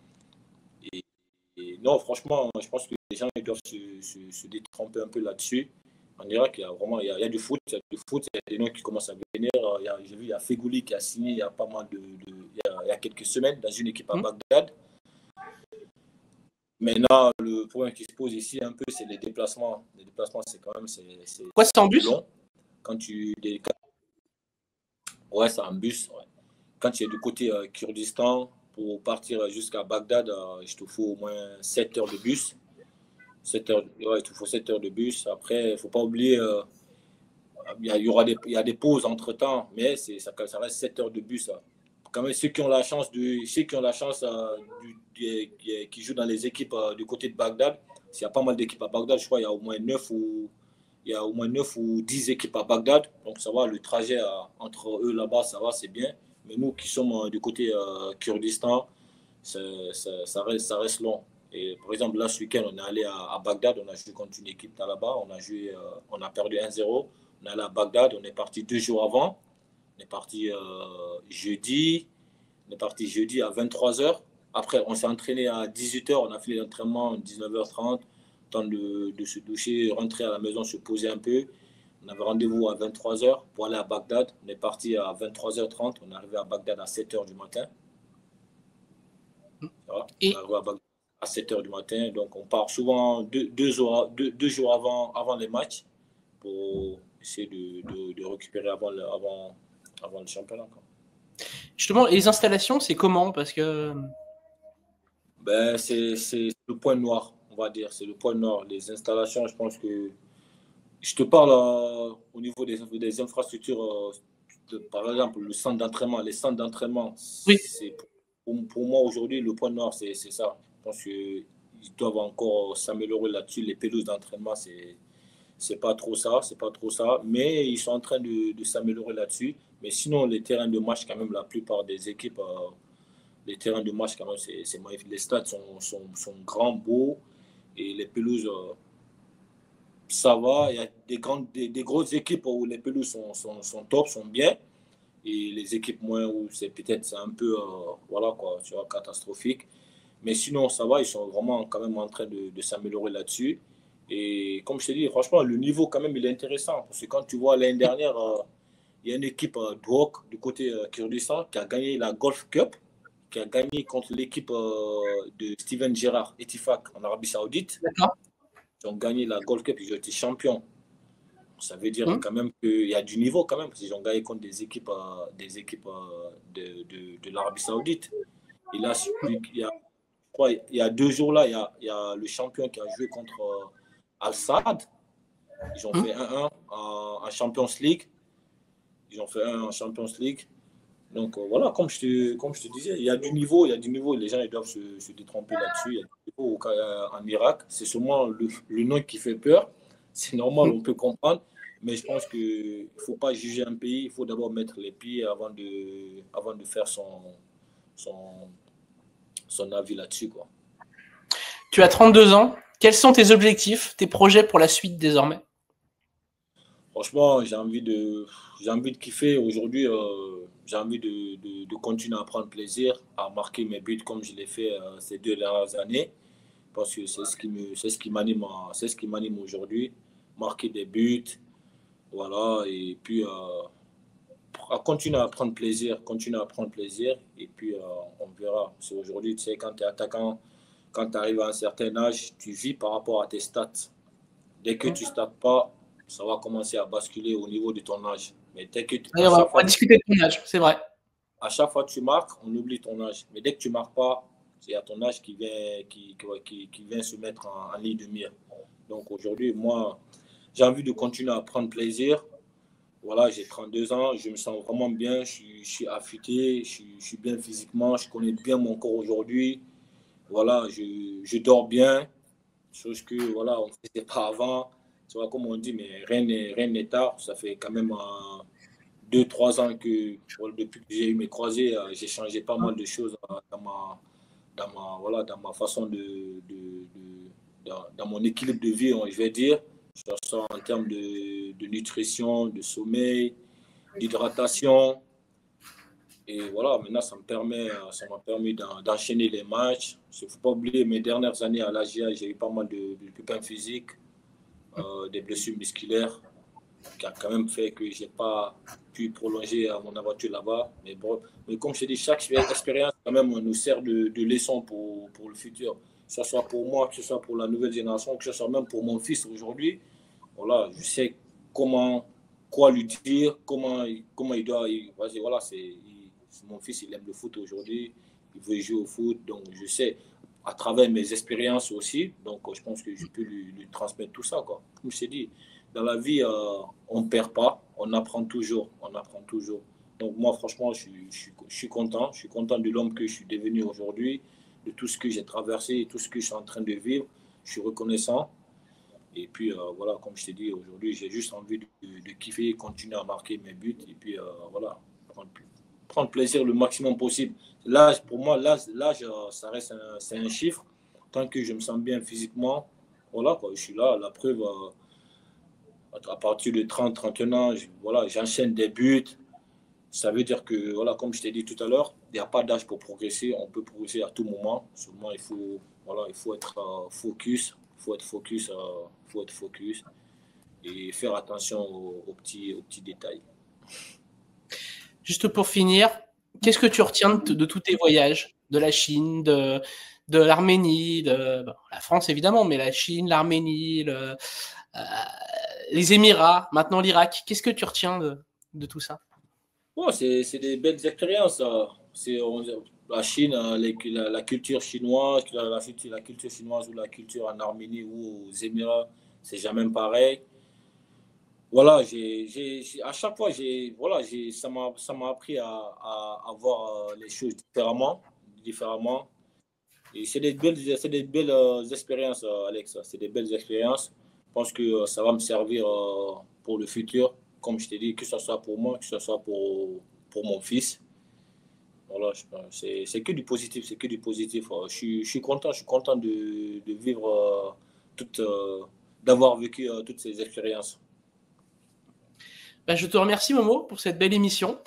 Et non, franchement, je pense que les gens ils doivent se détromper un peu là-dessus. En Irak, il y a du foot, il y a des noms qui commencent à venir. J'ai vu, il y a Fegouli qui a signé il y a pas mal il y a quelques semaines dans une équipe à Bagdad. Maintenant, le problème qui se pose ici un peu, c'est les déplacements. Les déplacements, c'est quand même Quoi, c'est en bus? long. Ouais, c'est en bus. Ouais. Quand tu es du côté Kurdistan, pour partir jusqu'à Bagdad, il te faut au moins 7 heures de bus. 7 heures, ouais, il te faut 7 heures de bus. Après, il ne faut pas oublier, il y a des pauses entre-temps, mais ça reste 7 heures de bus. Quand même, ceux qui ont la chance, qui jouent dans les équipes du côté de Bagdad, il y a pas mal d'équipes à Bagdad, je crois qu'il y a au moins 9 ou 10 équipes à Bagdad. Donc ça va, le trajet entre eux là-bas, ça va, c'est bien. Mais nous qui sommes du côté Kurdistan, ça reste long. Et par exemple, là, ce week-end, on est allé à Bagdad, on a joué contre une équipe là-bas, on a perdu 1-0. On est allé à Bagdad, on est parti 2 jours avant. On est parti jeudi. On est parti jeudi à 23h. Après, on s'est entraîné à 18h. On a fini l'entraînement à 19h30. Temps de se doucher, rentrer à la maison, se poser un peu. On avait rendez-vous à 23h pour aller à Bagdad. On est parti à 23h30. On est arrivé à Bagdad à 7h du matin. Voilà. On est arrivé à Bagdad à 7h du matin. Donc, on part souvent 2 jours avant les matchs pour essayer de récupérer avant le championnat. Justement, les installations, c'est comment? Parce que c'est le point noir, on va dire. C'est le point noir. Les installations, je pense que je te parle au niveau des infrastructures. Par exemple, le centre d'entraînement, les centres d'entraînement, oui. Pour moi aujourd'hui, le point noir, c'est ça. Je pense qu'ils doivent encore s'améliorer là-dessus. Les pelouses d'entraînement, c'est pas trop ça, mais ils sont en train de s'améliorer là-dessus. Mais sinon, les terrains de match, quand même, la plupart des équipes, les terrains de match, quand même, c'est magnifique. Les stades sont grands, beaux, et les pelouses, ça va. Il y a des grosses équipes où les pelouses sont top, sont bien, et les équipes moins où c'est un peu, voilà quoi, tu vois, catastrophique. Mais sinon, ça va, ils sont vraiment quand même en train de s'améliorer là-dessus. Et comme je te dis, franchement, le niveau, quand même, il est intéressant. Parce que quand tu vois l'année dernière, il y a une équipe Duhok du côté Kurdistan qui a gagné la Golf Cup, qui a gagné contre l'équipe de Steven Gerrard, Etifak, en Arabie Saoudite. D'accord. Ils ont gagné la Golf Cup, ils ont été champions. Ça veut dire quand même qu'il y a du niveau, quand même, parce qu'ils ont gagné contre des équipes de l'Arabie Saoudite. Et là, il y a 2 jours là, il y a le champion qui a joué contre Al-Saad. Ils ont fait 1-1 en Champions League. Donc voilà, comme je te disais, il y a du niveau, les gens ils doivent se détromper là-dessus. Il y a du niveau en Irak. C'est seulement le nom qui fait peur. C'est normal, on peut comprendre. Mais je pense qu'il ne faut pas juger un pays, il faut d'abord mettre les pieds avant de faire son avis là-dessus, quoi. Tu as 32 ans. Quels sont tes objectifs, tes projets pour la suite désormais? Franchement, j'ai envie de kiffer. Aujourd'hui, j'ai envie de continuer à prendre plaisir, à marquer mes buts comme je l'ai fait ces 2 dernières années. Parce que c'est ce qui m'anime aujourd'hui. Marquer des buts, voilà, et puis à continuer à prendre plaisir, et puis on verra. C'est aujourd'hui, tu sais, quand tu es attaquant, quand tu arrives à un certain âge, tu vis par rapport à tes stats. Dès que tu ne stats pas, ça va commencer à basculer au niveau de ton âge. Mais dès que on va discuter de ton âge, c'est vrai. À chaque fois que tu marques, on oublie ton âge. Mais dès que tu ne marques pas, c'est à ton âge qui vient se mettre en ligne de mire. Donc aujourd'hui, moi, j'ai envie de continuer à prendre plaisir. Voilà, j'ai 32 ans, je me sens vraiment bien, je suis affûté, je suis bien physiquement, je connais bien mon corps aujourd'hui. Voilà, je dors bien, chose que voilà, on ne faisait pas avant. Tu vois, comme on dit, mais rien n'est tard. Ça fait quand même 2-3 ans que, depuis que j'ai eu mes croisés, j'ai changé pas mal de choses dans ma façon dans mon équilibre de vie, je vais dire. Je sens en termes de nutrition, de sommeil, d'hydratation. Et voilà, maintenant, ça m'a permis d'enchaîner les matchs. Il ne faut pas oublier, mes dernières années à l'AGA, j'ai eu pas mal de pépins physiques, des blessures musculaires. qui a quand même fait que je n'ai pas pu prolonger mon aventure là-bas. Mais bon, mais comme je te dis, chaque expérience quand même nous sert de leçon pour le futur. Que ce soit pour moi, que ce soit pour la nouvelle génération, que ce soit même pour mon fils aujourd'hui. Voilà, je sais quoi lui dire, comment il doit. Voilà, mon fils, il aime le foot aujourd'hui, il veut jouer au foot, donc je sais à travers mes expériences aussi, donc je pense que je peux lui transmettre tout ça, quoi. Comme je t'ai dit, dans la vie, on ne perd pas, on apprend toujours, on apprend toujours. Donc moi, franchement, je suis content, de l'homme que je suis devenu aujourd'hui, de tout ce que j'ai traversé et tout ce que je suis en train de vivre. Je suis reconnaissant. Et puis, voilà, comme je t'ai dit, aujourd'hui, j'ai juste envie de kiffer, continuer à marquer mes buts. Et puis, voilà, prendre plaisir le maximum possible. L'âge, pour moi, l'âge, ça reste c'est un chiffre. Tant que je me sens bien physiquement, voilà, quoi, je suis là. La preuve, à partir de 30, 31 ans, voilà, j'enchaîne des buts. Ça veut dire que, voilà, comme je t'ai dit tout à l'heure, il n'y a pas d'âge pour progresser. On peut progresser à tout moment. Seulement, il faut être focus. Faut être focus et faire attention aux petits détails. Juste pour finir, qu'est-ce que tu retiens de tous tes voyages? De la Chine, de l'Arménie, la France évidemment, mais la Chine, l'Arménie, les Émirats, maintenant l'Irak. Qu'est-ce que tu retiens de tout ça? Bon, c'est des belles expériences. La Chine, la culture chinoise, la culture chinoise ou la culture en Arménie ou aux Émirats, c'est jamais pareil. Voilà, à chaque fois, ça m'a appris à voir les choses différemment. Et c'est des belles expériences, Alex. C'est des belles expériences. Je pense que ça va me servir pour le futur, comme je t'ai dit, que ce soit pour moi, que ce soit pour mon fils. Voilà, c'est que du positif, c'est que du positif. Je suis content de vivre d'avoir vécu toutes ces expériences. Je te remercie, Momo, pour cette belle émission.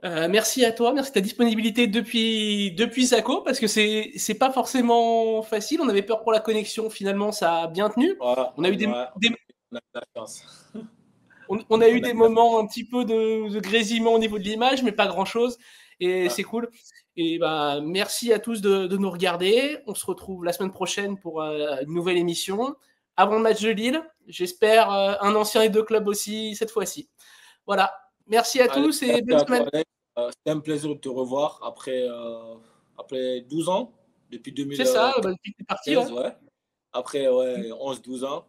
Merci à toi, merci de ta disponibilité depuis Zaco, parce que c'est pas forcément facile. On avait peur pour la connexion, finalement, ça a bien tenu. Voilà, on a eu on a la chance. On a eu des moments un petit peu de grésillement au niveau de l'image, mais pas grand-chose. Et c'est cool. Et merci à tous de nous regarder. On se retrouve la semaine prochaine pour une nouvelle émission. Avant le match de Lille, j'espère un ancien des deux clubs aussi cette fois-ci. Voilà. Merci à tous et bonne semaine. C'était un plaisir de te revoir après 12 ans, depuis 2000. C'est ça, depuis que tu es parti. Ouais. Après 11-12 ans.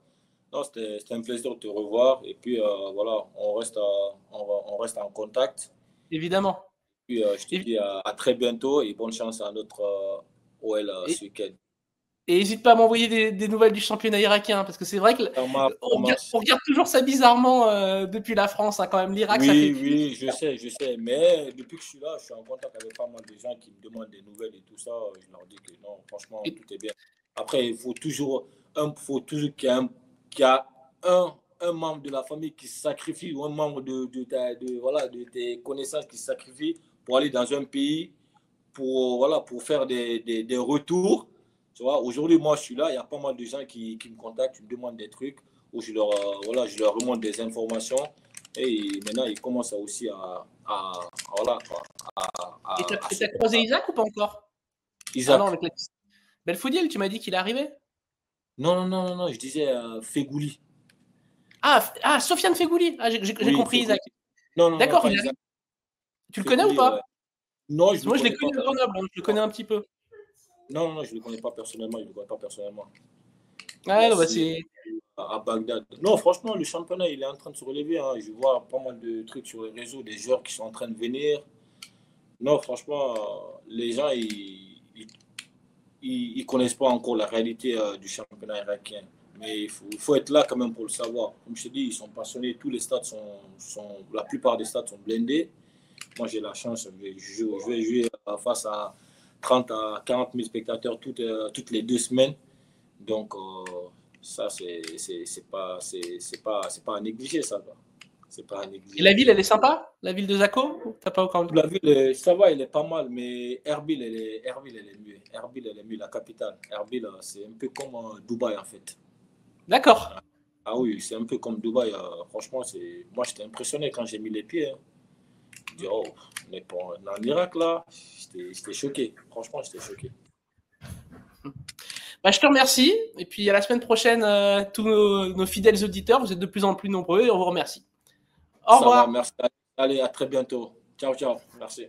Non, c'était un plaisir de te revoir. Et puis voilà, on reste en contact. Évidemment. Puis je te dis à très bientôt et bonne chance à notre OL ce week-end. Et n'hésite pas à m'envoyer des nouvelles du championnat irakien, parce que c'est vrai qu'on regarde toujours ça bizarrement depuis la France, quand même. L'Irak, ça fait... Oui, je sais. Mais depuis que je suis là, je suis en contact avec pas mal de gens qui me demandent des nouvelles et tout ça. Je leur dis que non, franchement, tout est bien. Après, il faut toujours qu'il y a un membre de la famille qui se sacrifie ou un membre de tes connaissances qui se sacrifie pour aller dans un pays pour faire des retours. Tu vois, aujourd'hui, moi, je suis là, il y a pas mal de gens qui me contactent, qui me demandent des trucs, où je leur remonte des informations. Et maintenant, ils commencent aussi à Et t'as croisé Isaac ou pas encore? Isaac. Ah non, avec la... Belfodil, tu m'as dit qu'il arrivait? Non, je disais Fegouli. Ah, Sofiane Fegouli. Ah, j'ai compris, Isaac. Non, d'accord, il arrive. Tu le connais ou pas? Non, moi, je l'ai connu à Grenoble, je le connais un petit peu. Non, je ne le connais pas personnellement. Ouais, c'est... À Bagdad. Non, franchement, le championnat, il est en train de se relever. Hein. Je vois pas mal de trucs sur les réseaux, des joueurs qui sont en train de venir. Non, franchement, les gens, ils connaissent pas encore la réalité du championnat irakien. Mais il faut être là quand même pour le savoir. Comme je te dis, ils sont passionnés. Tous les stades la plupart des stades sont blindés. Moi, j'ai la chance. Je vais jouer face à 30 à 40 000 spectateurs toutes les 2 semaines. Donc, ça, c'est pas à négliger, ça. C'est pas à négliger. Et la ville, elle est sympa? La ville de Zaco? T'as pas encore... La ville, ça va, elle est pas mal, mais Erbil, elle est mieux. Erbil, elle est mieux, la capitale. Erbil, c'est un peu comme Dubaï, en fait. D'accord. Ah oui, c'est un peu comme Dubaï. Franchement, moi, j'étais impressionné quand j'ai mis les pieds. Hein. Je dis, oh, on est pas en Irak, là. J'étais choqué. Franchement, j'étais choqué. Bah, je te remercie. Et puis à la semaine prochaine, tous nos fidèles auditeurs, vous êtes de plus en plus nombreux et on vous remercie. Au Ça revoir. va, merci. Allez, à très bientôt. Ciao, ciao. Merci.